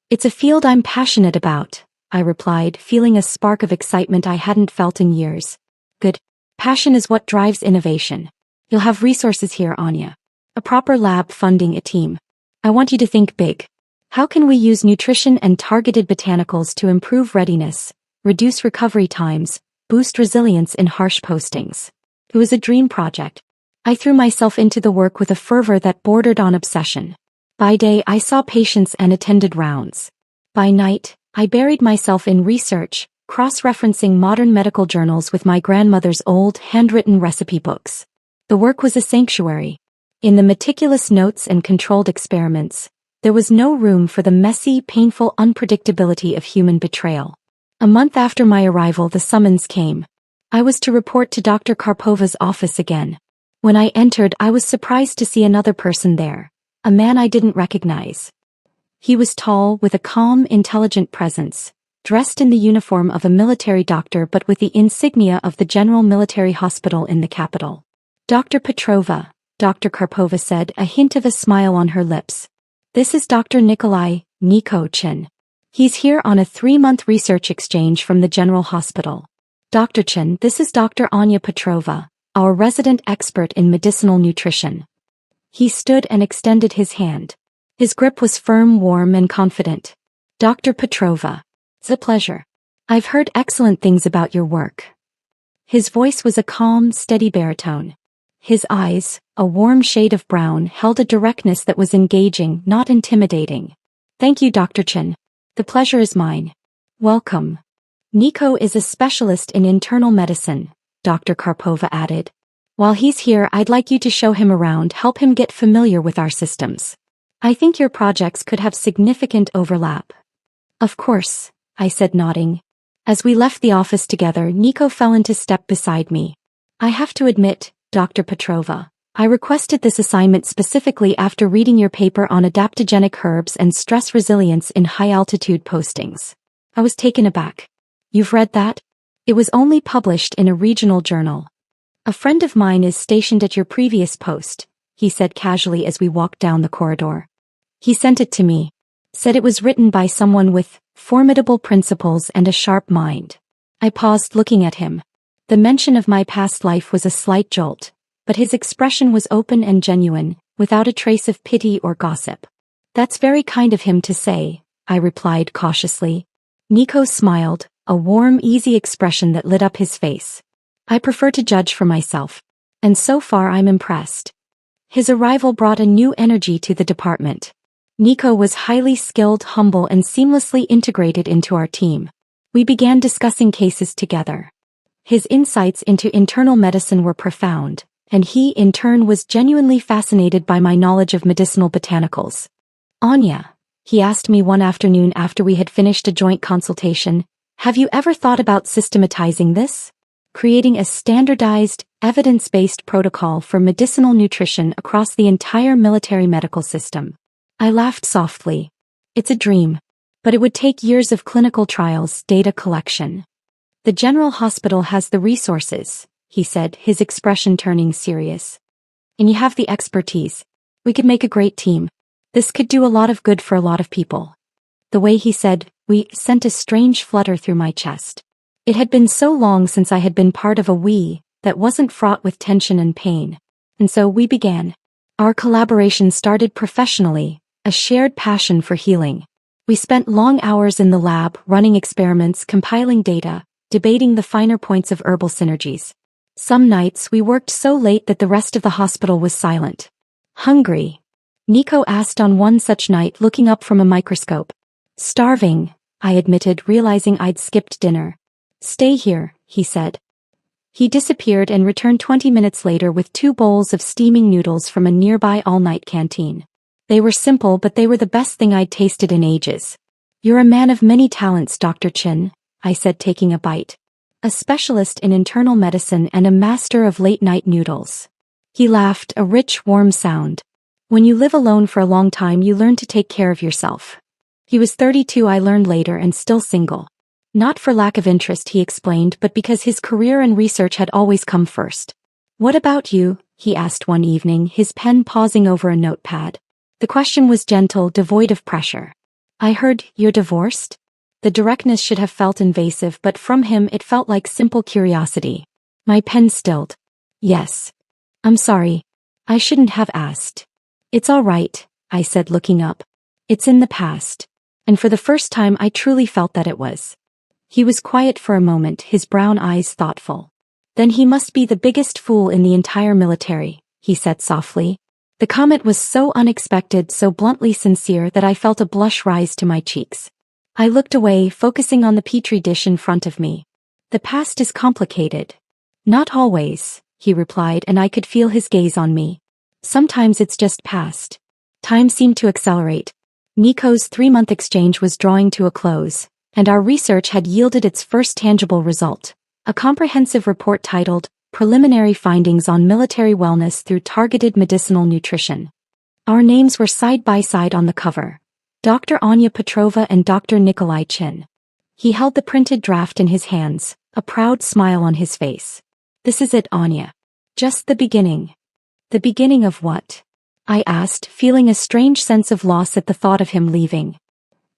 It's a field I'm passionate about, I replied, feeling a spark of excitement I hadn't felt in years. Good. Passion is what drives innovation. You'll have resources here, Anya. A proper lab, funding, a team. I want you to think big. How can we use nutrition and targeted botanicals to improve readiness, reduce recovery times, boost resilience in harsh postings? It was a dream project. I threw myself into the work with a fervor that bordered on obsession. By day, I saw patients and attended rounds. By night, I buried myself in research, cross-referencing modern medical journals with my grandmother's old, handwritten recipe books. The work was a sanctuary. In the meticulous notes and controlled experiments, there was no room for the messy, painful unpredictability of human betrayal. A month after my arrival, the summons came. I was to report to Dr. Karpova's office again. When I entered, I was surprised to see another person there, a man I didn't recognize. He was tall, with a calm, intelligent presence, dressed in the uniform of a military doctor but with the insignia of the General Military Hospital in the capital. Dr. Petrova, Dr. Karpova said, a hint of a smile on her lips. This is Dr. Nikolai, Nico Chen. He's here on a 3-month research exchange from the General Hospital. Dr. Chen, this is Dr. Anya Petrova, our resident expert in medicinal nutrition. He stood and extended his hand. His grip was firm, warm, and confident. Dr. Petrova. It's a pleasure. I've heard excellent things about your work. His voice was a calm, steady baritone. His eyes, a warm shade of brown, held a directness that was engaging, not intimidating. Thank you, Dr. Chen. The pleasure is mine. Welcome. Nico is a specialist in internal medicine, Dr. Karpova added. While he's here, I'd like you to show him around, help him get familiar with our systems. I think your projects could have significant overlap. Of course, I said, nodding. As we left the office together, Nico fell into step beside me. I have to admit, Dr. Petrova, I requested this assignment specifically after reading your paper on adaptogenic herbs and stress resilience in high-altitude postings. I was taken aback. You've read that? It was only published in a regional journal. A friend of mine is stationed at your previous post, he said casually as we walked down the corridor. He sent it to me. Said it was written by someone with formidable principles and a sharp mind. I paused, looking at him. The mention of my past life was a slight jolt, but his expression was open and genuine, without a trace of pity or gossip. That's very kind of him to say, I replied cautiously. Nico smiled, a warm, easy expression that lit up his face. I prefer to judge for myself. And so far I'm impressed. His arrival brought a new energy to the department. Nico was highly skilled, humble, and seamlessly integrated into our team. We began discussing cases together. His insights into internal medicine were profound, and he, in turn, was genuinely fascinated by my knowledge of medicinal botanicals. Anya, he asked me one afternoon after we had finished a joint consultation, have you ever thought about systematizing this? Creating a standardized, evidence-based protocol for medicinal nutrition across the entire military medical system. I laughed softly. It's a dream, but it would take years of clinical trials, data collection. The General Hospital has the resources, he said, his expression turning serious. And you have the expertise. We could make a great team. This could do a lot of good for a lot of people. The way he said, we, sent a strange flutter through my chest. It had been so long since I had been part of a we that wasn't fraught with tension and pain. And so we began. Our collaboration started professionally, a shared passion for healing. We spent long hours in the lab, running experiments, compiling data, debating the finer points of herbal synergies. Some nights we worked so late that the rest of the hospital was silent. Hungry? Nico asked on one such night, looking up from a microscope. Starving, I admitted, realizing I'd skipped dinner. Stay here, he said. He disappeared and returned 20 minutes later with 2 bowls of steaming noodles from a nearby all-night canteen. They were simple, but they were the best thing I'd tasted in ages. You're a man of many talents, Dr. Chen, I said, taking a bite. A specialist in internal medicine and a master of late-night noodles. He laughed, a rich, warm sound. When you live alone for a long time, you learn to take care of yourself. He was 32, I learned later, and still single. Not for lack of interest, he explained, but because his career and research had always come first. What about you? He asked one evening, his pen pausing over a notepad. The question was gentle, devoid of pressure. I heard, you're divorced? The directness should have felt invasive, but from him it felt like simple curiosity. My pen stilled. Yes. I'm sorry. I shouldn't have asked. It's all right, I said, looking up. It's in the past. And for the first time I truly felt that it was. He was quiet for a moment, his brown eyes thoughtful. Then he must be the biggest fool in the entire military, he said softly. The comment was so unexpected, so bluntly sincere that I felt a blush rise to my cheeks. I looked away, focusing on the petri dish in front of me. The past is complicated. Not always, he replied, and I could feel his gaze on me. Sometimes it's just past. Time seemed to accelerate. Nico's 3-month exchange was drawing to a close, and our research had yielded its first tangible result, a comprehensive report titled, Preliminary Findings on Military Wellness Through Targeted Medicinal Nutrition. Our names were side by side on the cover. Dr. Anya Petrova and Dr. Nikolai Chin. He held the printed draft in his hands, a proud smile on his face. This is it, Anya. Just the beginning. The beginning of what? I asked, feeling a strange sense of loss at the thought of him leaving.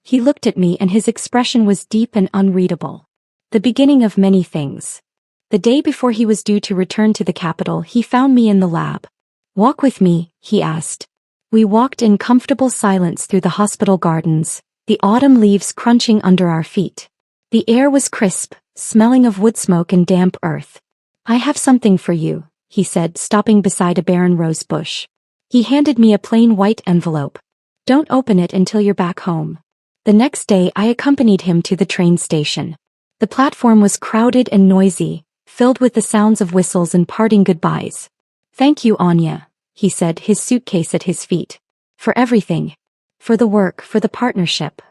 He looked at me and his expression was deep and unreadable. The beginning of many things. The day before he was due to return to the capital, he found me in the lab. "Walk with me," he asked. We walked in comfortable silence through the hospital gardens, the autumn leaves crunching under our feet. The air was crisp, smelling of wood smoke and damp earth. "I have something for you," he said, stopping beside a barren rose bush. He handed me a plain white envelope. "Don't open it until you're back home." The next day I accompanied him to the train station. The platform was crowded and noisy, filled with the sounds of whistles and parting goodbyes. "Thank you, Anya," he said, his suitcase at his feet. "For everything. For the work, for the partnership."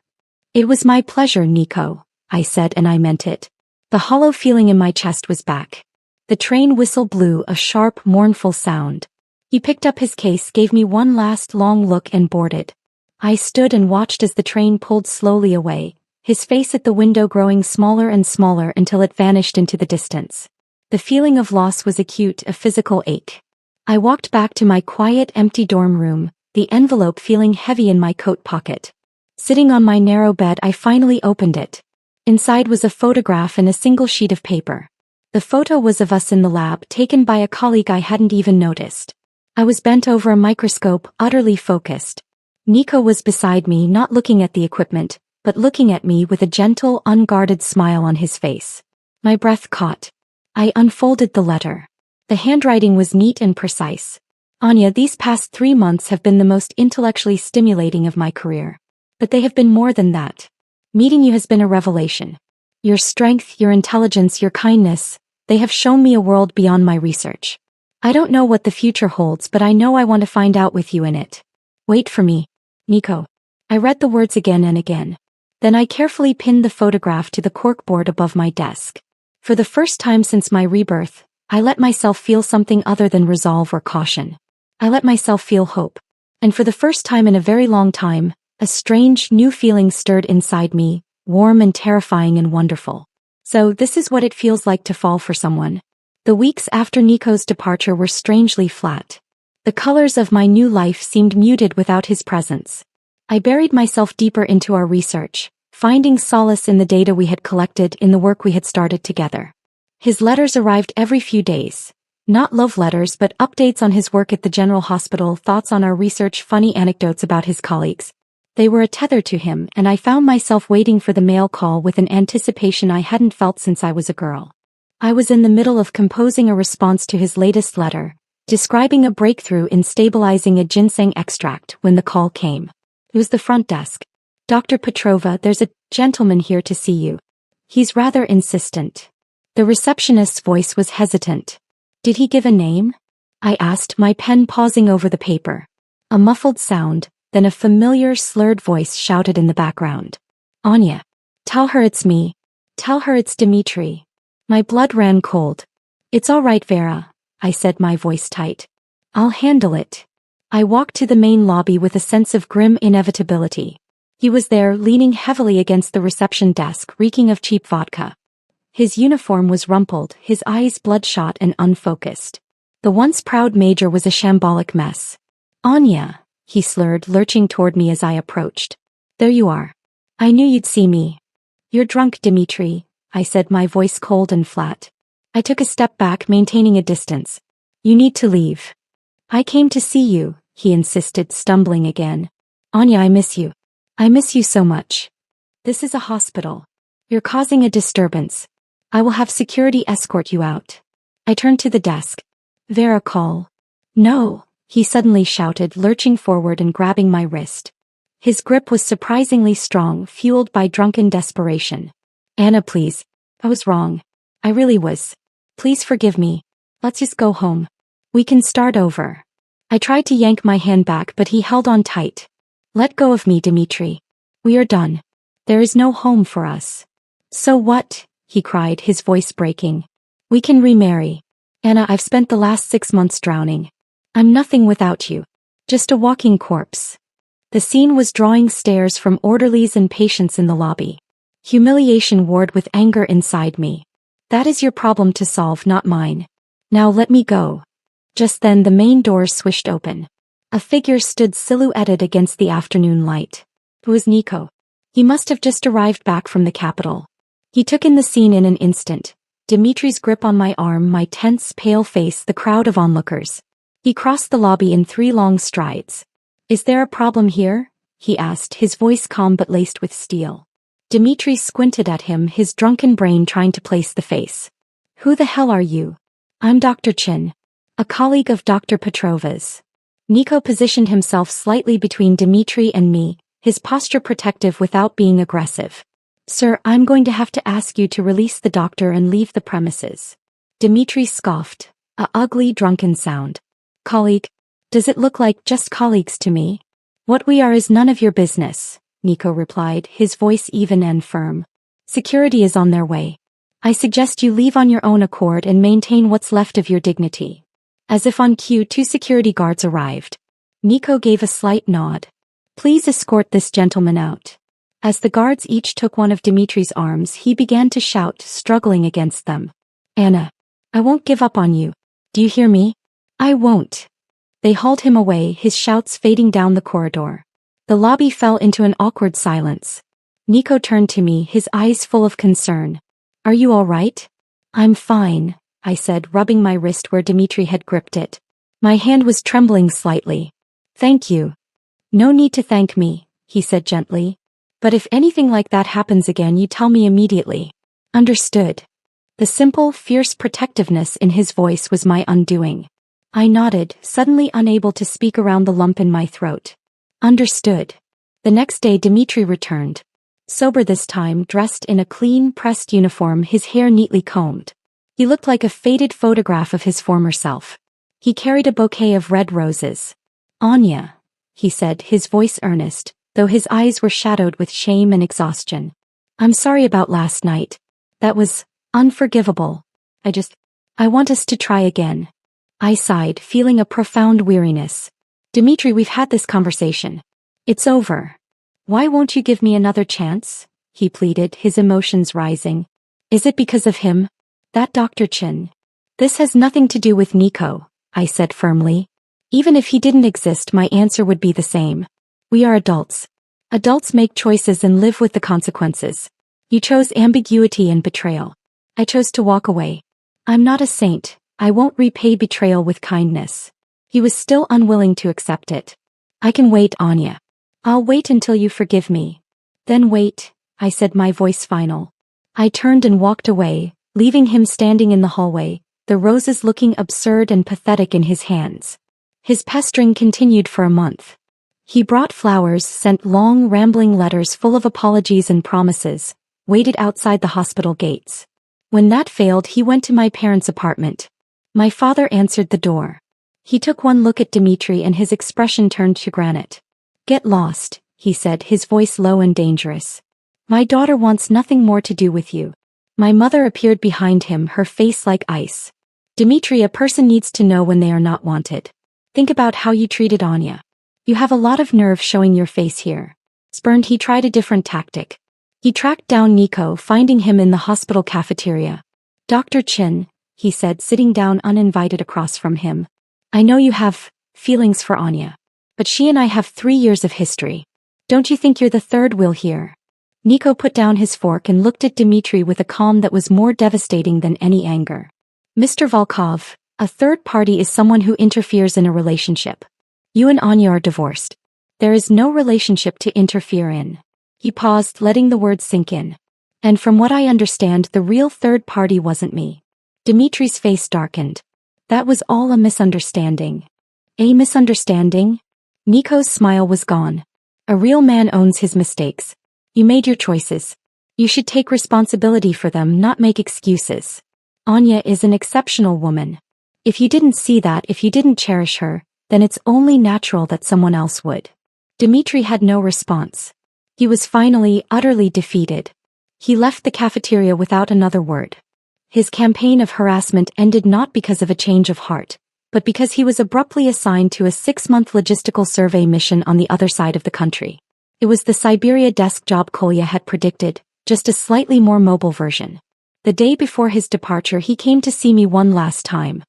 "It was my pleasure, Nico," I said, and I meant it. The hollow feeling in my chest was back. The train whistle blew, a sharp, mournful sound. He picked up his case, gave me one last long look and boarded. I stood and watched as the train pulled slowly away, his face at the window growing smaller and smaller until it vanished into the distance. The feeling of loss was acute, a physical ache. I walked back to my quiet, empty dorm room, the envelope feeling heavy in my coat pocket. Sitting on my narrow bed, I finally opened it. Inside was a photograph and a single sheet of paper. The photo was of us in the lab, taken by a colleague I hadn't even noticed. I was bent over a microscope, utterly focused. Nico was beside me, not looking at the equipment, but looking at me with a gentle, unguarded smile on his face. My breath caught. I unfolded the letter. The handwriting was neat and precise. "Anya, these past 3 months have been the most intellectually stimulating of my career. But they have been more than that. Meeting you has been a revelation. Your strength, your intelligence, your kindness, they have shown me a world beyond my research. I don't know what the future holds, but I know I want to find out with you in it. Wait for me, Nico." I read the words again and again. Then I carefully pinned the photograph to the corkboard above my desk. For the first time since my rebirth, I let myself feel something other than resolve or caution. I let myself feel hope. And for the first time in a very long time, a strange, new feeling stirred inside me, warm and terrifying and wonderful. So this is what it feels like to fall for someone. The weeks after Nico's departure were strangely flat. The colors of my new life seemed muted without his presence. I buried myself deeper into our research, finding solace in the data we had collected, in the work we had started together. His letters arrived every few days. Not love letters, but updates on his work at the General Hospital, thoughts on our research, funny anecdotes about his colleagues. They were a tether to him, and I found myself waiting for the mail call with an anticipation I hadn't felt since I was a girl. I was in the middle of composing a response to his latest letter, describing a breakthrough in stabilizing a ginseng extract, when the call came. It was the front desk. "Dr. Petrova, there's a gentleman here to see you. He's rather insistent." The receptionist's voice was hesitant. "Did he give a name?" I asked, my pen pausing over the paper. A muffled sound, then a familiar, slurred voice shouted in the background. "Anya. Tell her it's me. Tell her it's Dmitri." My blood ran cold. "It's all right, Vera," I said, my voice tight. "I'll handle it." I walked to the main lobby with a sense of grim inevitability. He was there, leaning heavily against the reception desk, reeking of cheap vodka. His uniform was rumpled, his eyes bloodshot and unfocused. The once proud major was a shambolic mess. "Anya," he slurred, lurching toward me as I approached. "There you are. I knew you'd see me." "You're drunk, Dmitri," I said, my voice cold and flat. I took a step back, maintaining a distance. "You need to leave." "I came to see you," he insisted, stumbling again. "Anya, I miss you. I miss you so much. This is a hospital. You're causing a disturbance. I will have security escort you out." I turned to the desk. "Vera, call." "No," he suddenly shouted, lurching forward and grabbing my wrist. His grip was surprisingly strong, fueled by drunken desperation. "Anna, please. I was wrong. I really was. Please forgive me. Let's just go home. We can start over." I tried to yank my hand back, but he held on tight. "Let go of me, Dmitri. We are done. There is no home for us." "So what?" he cried, his voice breaking. "We can remarry. Anna, I've spent the last 6 months drowning. I'm nothing without you. Just a walking corpse." The scene was drawing stares from orderlies and patients in the lobby. Humiliation warred with anger inside me. "That is your problem to solve, not mine. Now let me go." Just then the main doors swished open. A figure stood silhouetted against the afternoon light. It was Nico. He must have just arrived back from the capital. He took in the scene in an instant. Dimitri's grip on my arm, my tense, pale face, the crowd of onlookers. He crossed the lobby in 3 long strides. "Is there a problem here?" he asked, his voice calm but laced with steel. Dimitri squinted at him, his drunken brain trying to place the face. "Who the hell are you?" "I'm Dr. Chin. A colleague of Dr. Petrova's." Nico positioned himself slightly between Dimitri and me, his posture protective without being aggressive. "Sir, I'm going to have to ask you to release the doctor and leave the premises." Dimitri scoffed, a ugly, drunken sound. "Colleague? Does it look like just colleagues to me?" "What we are is none of your business," Nico replied, his voice even and firm. "Security is on their way. I suggest you leave on your own accord and maintain what's left of your dignity." As if on cue, 2 security guards arrived. Nico gave a slight nod. "Please escort this gentleman out." As the guards each took one of Dimitri's arms, he began to shout, struggling against them. "Anna, I won't give up on you. Do you hear me? I won't." They hauled him away, his shouts fading down the corridor. The lobby fell into an awkward silence. Nico turned to me, his eyes full of concern. "Are you all right?" "I'm fine," I said, rubbing my wrist where Dimitri had gripped it. My hand was trembling slightly. "Thank you." "No need to thank me," he said gently. "But if anything like that happens again, you tell me immediately." "Understood." The simple, fierce protectiveness in his voice was my undoing. I nodded, suddenly unable to speak around the lump in my throat. "Understood." The next day Dimitri returned. Sober this time, dressed in a clean, pressed uniform, his hair neatly combed. He looked like a faded photograph of his former self. He carried a bouquet of red roses. "Anya," he said, his voice earnest, though his eyes were shadowed with shame and exhaustion. "I'm sorry about last night. That was unforgivable. I want us to try again." I sighed, feeling a profound weariness. "Dimitri, we've had this conversation. It's over. Why won't you give me another chance?" he pleaded, his emotions rising. "Is it because of him? That Dr. Chin?" "This has nothing to do with Nico," I said firmly. Even if he didn't exist, my answer would be the same. We are adults. Adults make choices and live with the consequences. You chose ambiguity and betrayal. I chose to walk away. I'm not a saint. I won't repay betrayal with kindness. He was still unwilling to accept it. "I can wait, Anya. I'll wait until you forgive me." "Then wait," I said, my voice final. I turned and walked away, leaving him standing in the hallway, the roses looking absurd and pathetic in his hands. His pestering continued for a month. He brought flowers, sent long, rambling letters full of apologies and promises, waited outside the hospital gates. When that failed, he went to my parents' apartment. My father answered the door. He took one look at Dimitri and his expression turned to granite. "Get lost," he said, his voice low and dangerous. "My daughter wants nothing more to do with you." My mother appeared behind him, her face like ice. "Dimitri, a person needs to know when they are not wanted. Think about how you treated Anya. You have a lot of nerve showing your face here." Spurned, he tried a different tactic. He tracked down Nico, finding him in the hospital cafeteria. "Dr. Chin," he said, sitting down uninvited across from him. "I know you have feelings for Anya. But she and I have 3 years of history. Don't you think you're the third wheel here?" Nico put down his fork and looked at Dimitri with a calm that was more devastating than any anger. "Mr. Volkov, a third party is someone who interferes in a relationship. You and Anya are divorced. There is no relationship to interfere in." He paused, letting the words sink in. "And from what I understand, the real third party wasn't me." Dimitri's face darkened. "That was all a misunderstanding." "A misunderstanding?" Nico's smile was gone. "A real man owns his mistakes. You made your choices. You should take responsibility for them, not make excuses. Anya is an exceptional woman. If you didn't see that, if you didn't cherish her, then it's only natural that someone else would." Dimitri had no response. He was finally, utterly defeated. He left the cafeteria without another word. His campaign of harassment ended not because of a change of heart, but because he was abruptly assigned to a 6-month logistical survey mission on the other side of the country. It was the Siberia desk job Kolya had predicted, just a slightly more mobile version. The day before his departure, he came to see me one last time.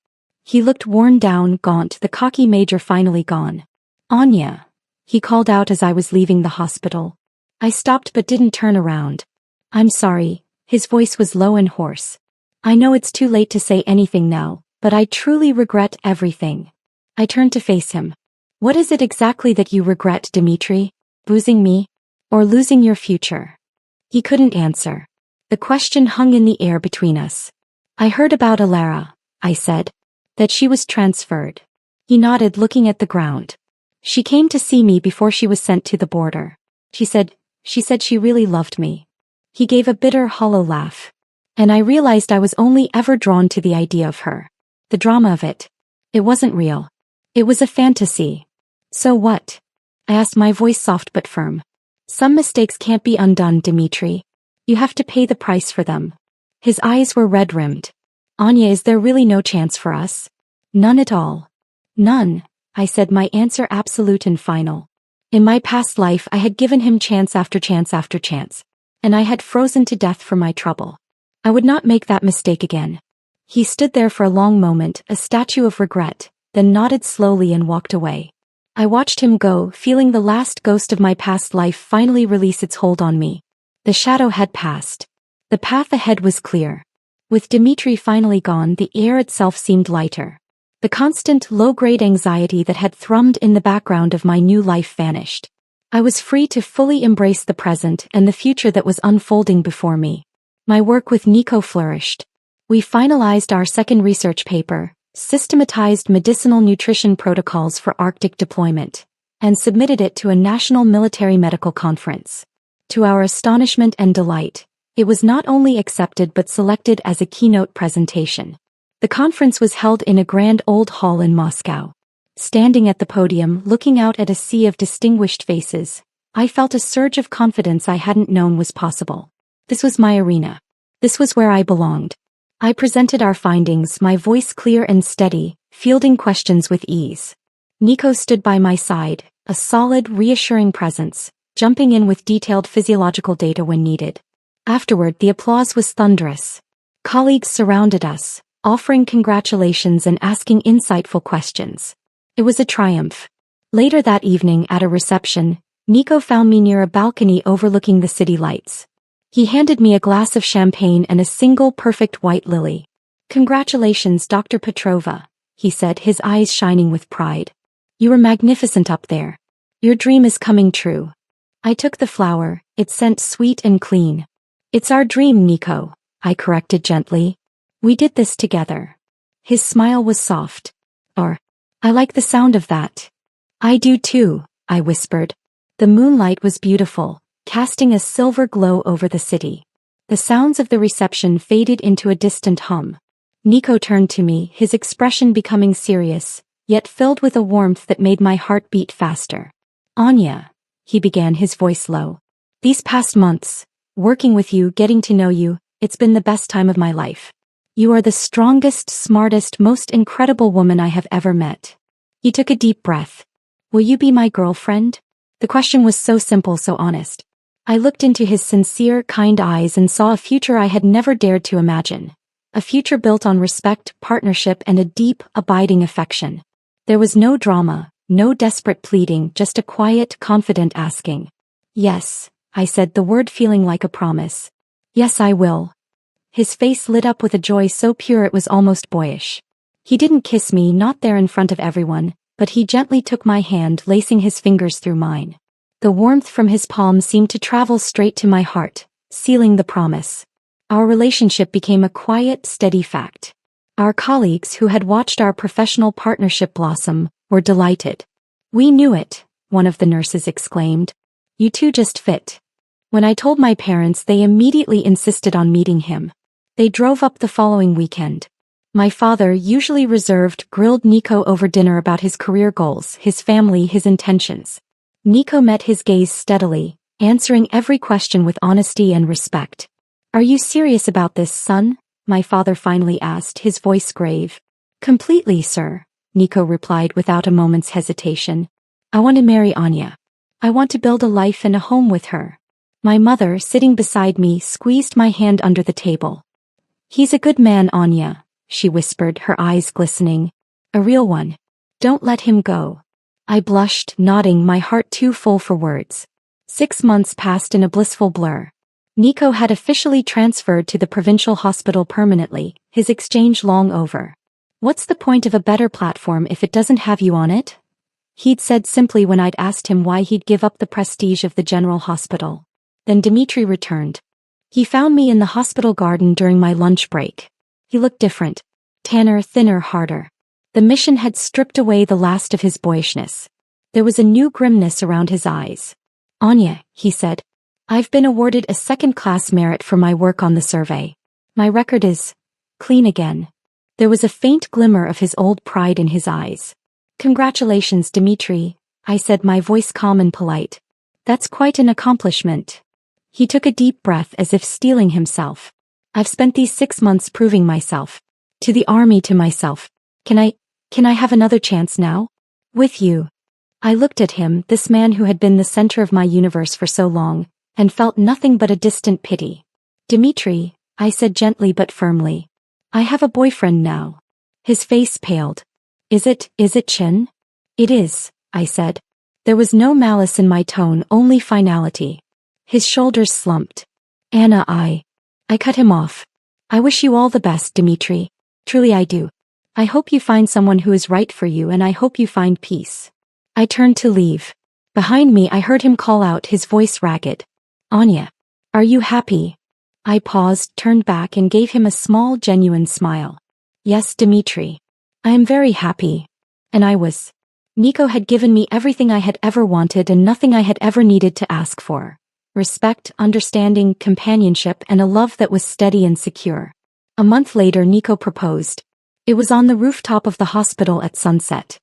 He looked worn down, gaunt, the cocky major finally gone. "Anya," he called out as I was leaving the hospital. I stopped but didn't turn around. I'm sorry, his voice was low and hoarse. I know it's too late to say anything now, but I truly regret everything. I turned to face him. What is it exactly that you regret, Dimitri? Losing me? Or losing your future? He couldn't answer. The question hung in the air between us. I heard about Alara, I said. That she was transferred. He nodded, looking at the ground. She came to see me before she was sent to the border. She said she really loved me. He gave a bitter, hollow laugh. And I realized I was only ever drawn to the idea of her. The drama of it. It wasn't real. It was a fantasy. So what? I asked, my voice soft but firm. Some mistakes can't be undone, Dimitri. You have to pay the price for them. His eyes were red-rimmed. Anya, is there really no chance for us? None at all. None, I said, my answer absolute and final. In my past life I had given him chance after chance after chance. And I had frozen to death for my trouble. I would not make that mistake again. He stood there for a long moment, a statue of regret, then nodded slowly and walked away. I watched him go, feeling the last ghost of my past life finally release its hold on me. The shadow had passed. The path ahead was clear. With Dimitri finally gone, the air itself seemed lighter. The constant, low-grade anxiety that had thrummed in the background of my new life vanished. I was free to fully embrace the present and the future that was unfolding before me. My work with Nico flourished. We finalized our second research paper, systematized medicinal nutrition protocols for Arctic deployment, and submitted it to a national military medical conference. To our astonishment and delight, it was not only accepted but selected as a keynote presentation. The conference was held in a grand old hall in Moscow. Standing at the podium, looking out at a sea of distinguished faces, I felt a surge of confidence I hadn't known was possible. This was my arena. This was where I belonged. I presented our findings, my voice clear and steady, fielding questions with ease. Nico stood by my side, a solid, reassuring presence, jumping in with detailed physiological data when needed. Afterward, the applause was thunderous. Colleagues surrounded us, offering congratulations and asking insightful questions. It was a triumph. Later that evening at a reception, Nico found me near a balcony overlooking the city lights. He handed me a glass of champagne and a single perfect white lily. Congratulations, Dr. Petrova, he said, his eyes shining with pride. You were magnificent up there. Your dream is coming true. I took the flower, its scent sweet and clean. It's our dream, Nico, I corrected gently. We did this together. His smile was soft. I like the sound of that. I do too, I whispered. The moonlight was beautiful, casting a silver glow over the city. The sounds of the reception faded into a distant hum. Nico turned to me, his expression becoming serious, yet filled with a warmth that made my heart beat faster. Anya, he began, his voice low. These past months, working with you, getting to know you, it's been the best time of my life. You are the strongest, smartest, most incredible woman I have ever met. He took a deep breath. Will you be my girlfriend? The question was so simple, so honest. I looked into his sincere, kind eyes and saw a future I had never dared to imagine. A future built on respect, partnership, and a deep, abiding affection. There was no drama, no desperate pleading, just a quiet, confident asking. Yes, I said, the word feeling like a promise. Yes, I will. His face lit up with a joy so pure it was almost boyish. He didn't kiss me, not there in front of everyone, but he gently took my hand, lacing his fingers through mine. The warmth from his palm seemed to travel straight to my heart, sealing the promise. Our relationship became a quiet, steady fact. Our colleagues, who had watched our professional partnership blossom, were delighted. We knew it, one of the nurses exclaimed. You two just fit. When I told my parents, they immediately insisted on meeting him. They drove up the following weekend. My father, usually reserved, grilled Nico over dinner about his career goals, his family, his intentions. Nico met his gaze steadily, answering every question with honesty and respect. Are you serious about this, son? My father finally asked, his voice grave. Completely, sir, Nico replied without a moment's hesitation. I want to marry Anya. I want to build a life and a home with her. My mother, sitting beside me, squeezed my hand under the table. He's a good man, Anya, she whispered, her eyes glistening. A real one. Don't let him go. I blushed, nodding, my heart too full for words. 6 months passed in a blissful blur. Nico had officially transferred to the provincial hospital permanently, his exchange long over. "What's the point of a better platform if it doesn't have you on it?" He'd said simply when I'd asked him why he'd give up the prestige of the general hospital. Then Dimitri returned. He found me in the hospital garden during my lunch break. He looked different. Tanner, thinner, harder. The mission had stripped away the last of his boyishness. There was a new grimness around his eyes. "Anya," he said, "I've been awarded a second-class merit for my work on the survey. My record is clean again." There was a faint glimmer of his old pride in his eyes. "Congratulations, Dimitri," I said, my voice calm and polite. "That's quite an accomplishment." He took a deep breath as if steeling himself. "I've spent these 6 months proving myself. To the army, to myself. Can I have another chance now? With you?" I looked at him, this man who had been the center of my universe for so long, and felt nothing but a distant pity. "Dimitri," I said gently but firmly, "I have a boyfriend now." His face paled. Is it Chin?" "It is," I said. There was no malice in my tone, only finality. His shoulders slumped. "Anna, I cut him off. "I wish you all the best, Dimitri. Truly I do. I hope you find someone who is right for you, and I hope you find peace." I turned to leave. Behind me I heard him call out, his voice ragged. "Anya, are you happy?" I paused, turned back and gave him a small, genuine smile. "Yes, Dimitri. I am very happy." And I was. Nico had given me everything I had ever wanted and nothing I had ever needed to ask for. Respect, understanding, companionship, and a love that was steady and secure. A month later Nico proposed. It was on the rooftop of the hospital at sunset.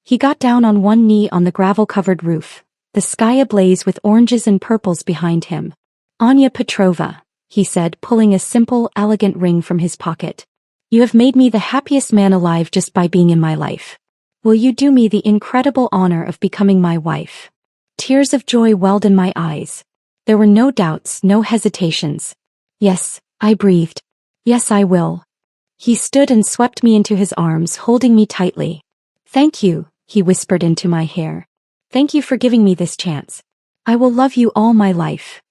He got down on one knee on the gravel-covered roof, the sky ablaze with oranges and purples behind him. "Anya Petrova," he said, pulling a simple, elegant ring from his pocket. "You have made me the happiest man alive just by being in my life. Will you do me the incredible honor of becoming my wife?" Tears of joy welled in my eyes. There were no doubts, no hesitations. "Yes," I breathed. "Yes, I will." He stood and swept me into his arms, holding me tightly. "Thank you," he whispered into my hair. "Thank you for giving me this chance. I will love you all my life."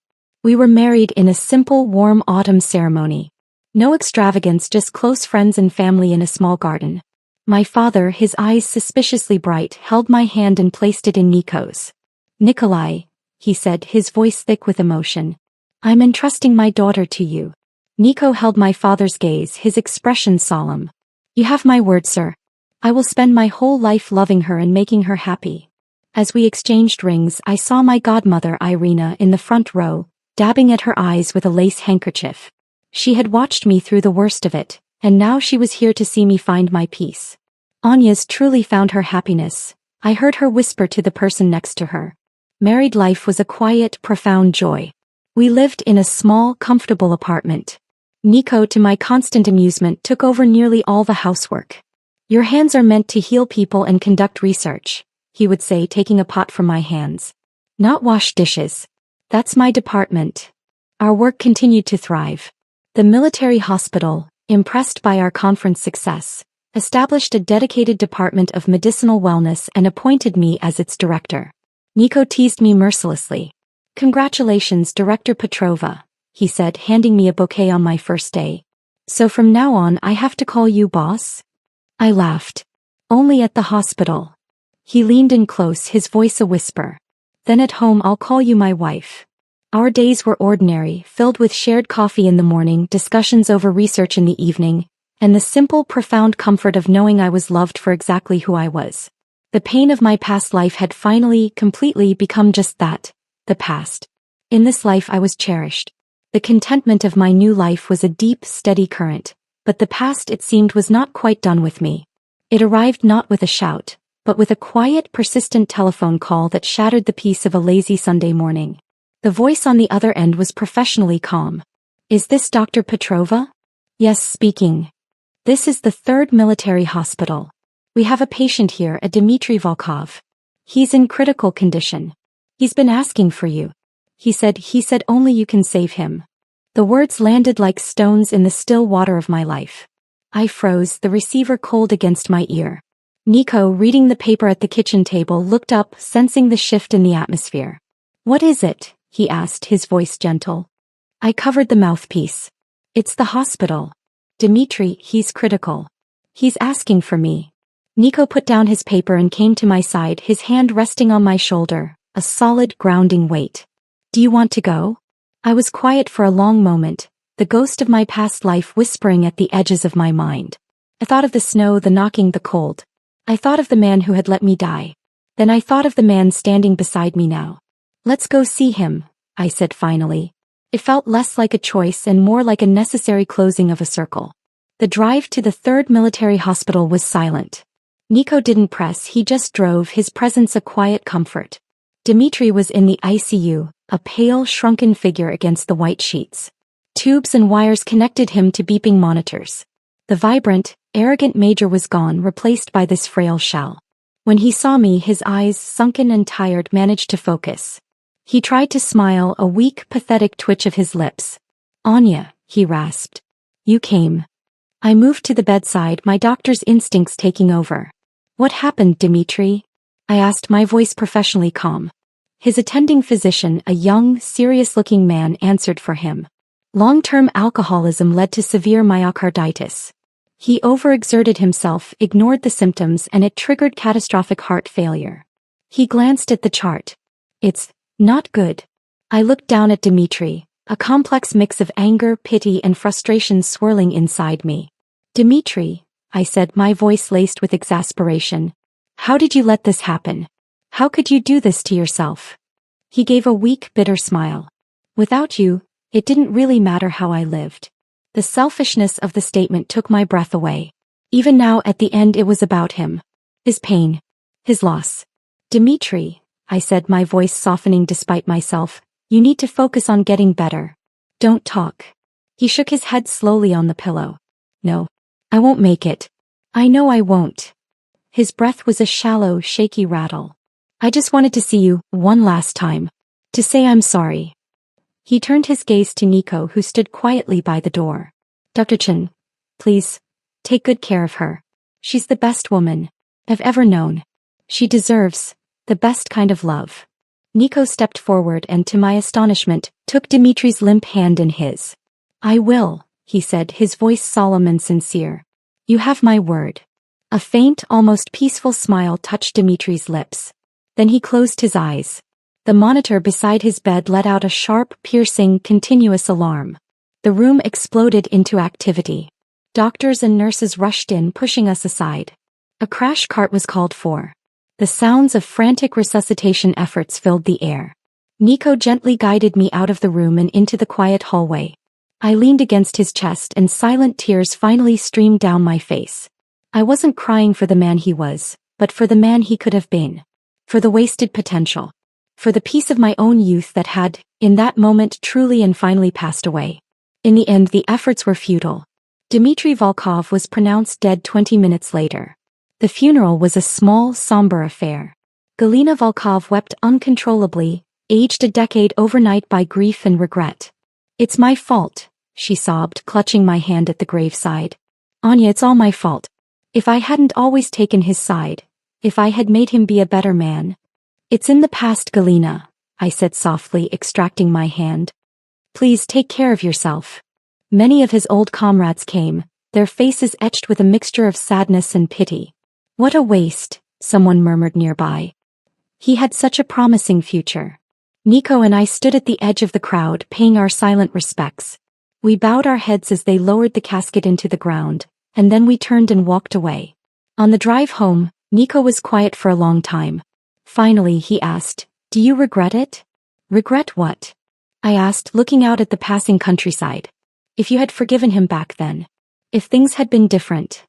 We were married in a simple, warm autumn ceremony. No extravagance, just close friends and family in a small garden. My father, his eyes suspiciously bright, held my hand and placed it in Nico's. "Nikolai," he said, his voice thick with emotion, "I'm entrusting my daughter to you." Nico held my father's gaze, his expression solemn. "You have my word, sir. I will spend my whole life loving her and making her happy." As we exchanged rings, I saw my godmother Irina in the front row, dabbing at her eyes with a lace handkerchief. She had watched me through the worst of it, and now she was here to see me find my peace. "Anya's truly found her happiness," I heard her whisper to the person next to her. Married life was a quiet, profound joy. We lived in a small, comfortable apartment. Nico, to my constant amusement, took over nearly all the housework. "Your hands are meant to heal people and conduct research," he would say, taking a pot from my hands. "Not wash dishes. That's my department." Our work continued to thrive. The military hospital, impressed by our conference success, established a dedicated department of medicinal wellness and appointed me as its director. Nico teased me mercilessly. "Congratulations, Director Petrova," he said, handing me a bouquet on my first day. "So from now on I have to call you boss?" I laughed. "Only at the hospital." He leaned in close, his voice a whisper. "Then at home I'll call you my wife." Our days were ordinary, filled with shared coffee in the morning, discussions over research in the evening, and the simple, profound comfort of knowing I was loved for exactly who I was. The pain of my past life had finally, completely become just that, the past. In this life I was cherished. The contentment of my new life was a deep, steady current, but the past, it seemed, was not quite done with me. It arrived not with a shout, but with a quiet, persistent telephone call that shattered the peace of a lazy Sunday morning. The voice on the other end was professionally calm. "Is this Dr. Petrova?" "Yes, speaking." "This is the 3rd Military Hospital. We have a patient here, a Dmitry Volkov. He's in critical condition. He's been asking for you. He said only you can save him." The words landed like stones in the still water of my life. I froze, the receiver cold against my ear. Nico, reading the paper at the kitchen table, looked up, sensing the shift in the atmosphere. What is it? He asked, his voice gentle. I covered the mouthpiece. It's the hospital. Dmitri, he's critical. He's asking for me. Nico put down his paper and came to my side, his hand resting on my shoulder, a solid, grounding weight. Do you want to go? I was quiet for a long moment, the ghost of my past life whispering at the edges of my mind. I thought of the snow, the knocking, the cold. I thought of the man who had let me die. Then I thought of the man standing beside me now. Let's go see him, I said finally. It felt less like a choice and more like a necessary closing of a circle. The drive to the 3rd Military Hospital was silent. Nico didn't press, he just drove, his presence a quiet comfort. Dmitri was in the ICU, a pale, shrunken figure against the white sheets. Tubes and wires connected him to beeping monitors. The vibrant, arrogant major was gone, replaced by this frail shell. When he saw me, his eyes, sunken and tired, managed to focus. He tried to smile, a weak, pathetic twitch of his lips. Anya, he rasped. You came. I moved to the bedside, my doctor's instincts taking over. What happened, Dmitri? I asked, my voice professionally calm. His attending physician, a young, serious-looking man, answered for him. Long-term alcoholism led to severe myocarditis. He overexerted himself, ignored the symptoms, and it triggered catastrophic heart failure. He glanced at the chart. It's not good. I looked down at Dmitri, a complex mix of anger, pity, and frustration swirling inside me. Dmitri, I said, my voice laced with exasperation. How did you let this happen? How could you do this to yourself? He gave a weak, bitter smile. Without you, it didn't really matter how I lived. The selfishness of the statement took my breath away. Even now at the end it was about him. His pain. His loss. Dmitri, I said, my voice softening despite myself, you need to focus on getting better. Don't talk. He shook his head slowly on the pillow. No. I won't make it. I know I won't. His breath was a shallow, shaky rattle. I just wanted to see you, one last time. To say I'm sorry. He turned his gaze to Nico, who stood quietly by the door. Dr. Chen, please, take good care of her. She's the best woman I've ever known. She deserves the best kind of love. Nico stepped forward and, to my astonishment, took Dimitri's limp hand in his. I will, he said, his voice solemn and sincere. You have my word. A faint, almost peaceful smile touched Dimitri's lips. Then he closed his eyes. The monitor beside his bed let out a sharp, piercing, continuous alarm. The room exploded into activity. Doctors and nurses rushed in, pushing us aside. A crash cart was called for. The sounds of frantic resuscitation efforts filled the air. Nico gently guided me out of the room and into the quiet hallway. I leaned against his chest and silent tears finally streamed down my face. I wasn't crying for the man he was, but for the man he could have been. For the wasted potential. For the piece of my own youth that had, in that moment, truly and finally passed away. In the end, the efforts were futile. Dmitri Volkov was pronounced dead 20 minutes later. The funeral was a small, somber affair. Galina Volkov wept uncontrollably, aged a decade overnight by grief and regret. It's my fault, she sobbed, clutching my hand at the graveside. Anya, it's all my fault. If I hadn't always taken his side, if I had made him be a better man. It's in the past, Galina, I said softly, extracting my hand. Please take care of yourself. Many of his old comrades came, their faces etched with a mixture of sadness and pity. What a waste, someone murmured nearby. He had such a promising future. Nico and I stood at the edge of the crowd, paying our silent respects. We bowed our heads as they lowered the casket into the ground, and then we turned and walked away. On the drive home, Nico was quiet for a long time. Finally, he asked, "Do you regret it?" "Regret what?" I asked, looking out at the passing countryside. "If you had forgiven him back then. If things had been different."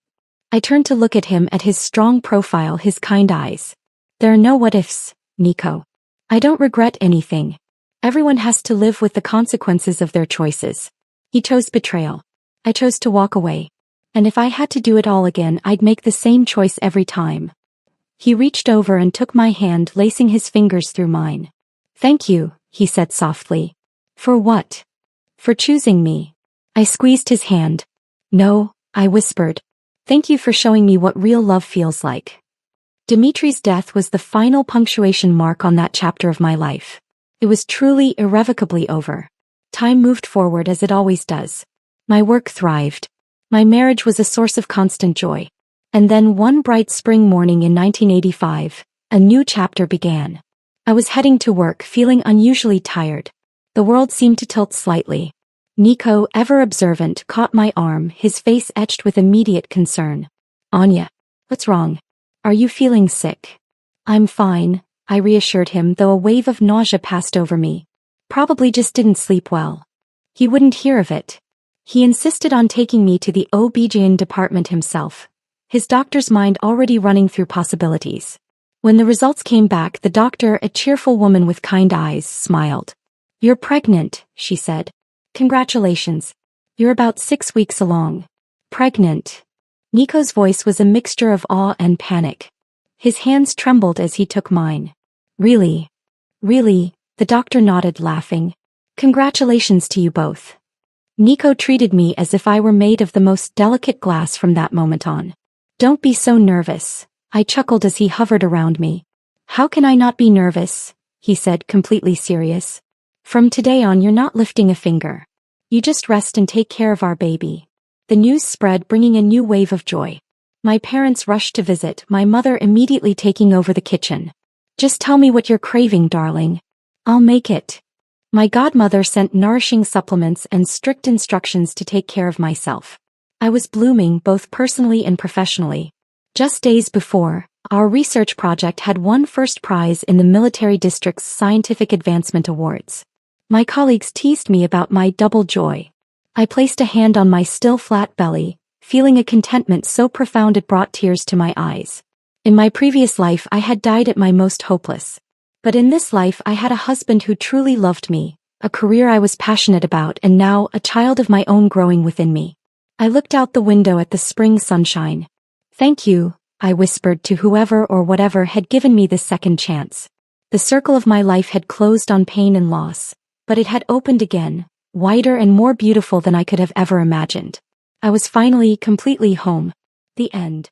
I turned to look at him, at his strong profile, his kind eyes. "There are no what-ifs, Nico. I don't regret anything. Everyone has to live with the consequences of their choices. He chose betrayal. I chose to walk away. And if I had to do it all again, I'd make the same choice every time." He reached over and took my hand, lacing his fingers through mine. "Thank you," he said softly. "For what?" "For choosing me." I squeezed his hand. "No," I whispered. "Thank you for showing me what real love feels like." Dimitri's death was the final punctuation mark on that chapter of my life. It was truly irrevocably over. Time moved forward as it always does. My work thrived. My marriage was a source of constant joy. And then one bright spring morning in 1985, a new chapter began. I was heading to work feeling unusually tired. The world seemed to tilt slightly. Nico, ever observant, caught my arm, his face etched with immediate concern. Anya, what's wrong? Are you feeling sick? I'm fine, I reassured him, though a wave of nausea passed over me. Probably just didn't sleep well. He wouldn't hear of it. He insisted on taking me to the OB/GYN department himself, his doctor's mind already running through possibilities. When the results came back, the doctor, a cheerful woman with kind eyes, smiled. You're pregnant, she said. Congratulations. You're about 6 weeks along. Pregnant. Nico's voice was a mixture of awe and panic. His hands trembled as he took mine. Really? Really? The doctor nodded, laughing. Congratulations to you both. Nico treated me as if I were made of the most delicate glass from that moment on. Don't be so nervous, I chuckled as he hovered around me. How can I not be nervous? He said, completely serious. From today on, you're not lifting a finger. You just rest and take care of our baby. The news spread, bringing a new wave of joy. My parents rushed to visit, my mother immediately taking over the kitchen. Just tell me what you're craving, darling. I'll make it. My godmother sent nourishing supplements and strict instructions to take care of myself. I was blooming both personally and professionally. Just days before, our research project had won first prize in the military district's Scientific Advancement Awards. My colleagues teased me about my double joy. I placed a hand on my still flat belly, feeling a contentment so profound it brought tears to my eyes. In my previous life I had died at my most hopeless. But in this life I had a husband who truly loved me, a career I was passionate about, and now a child of my own growing within me. I looked out the window at the spring sunshine. Thank you, I whispered to whoever or whatever had given me this second chance. The circle of my life had closed on pain and loss, but it had opened again, wider and more beautiful than I could have ever imagined. I was finally completely home. The end.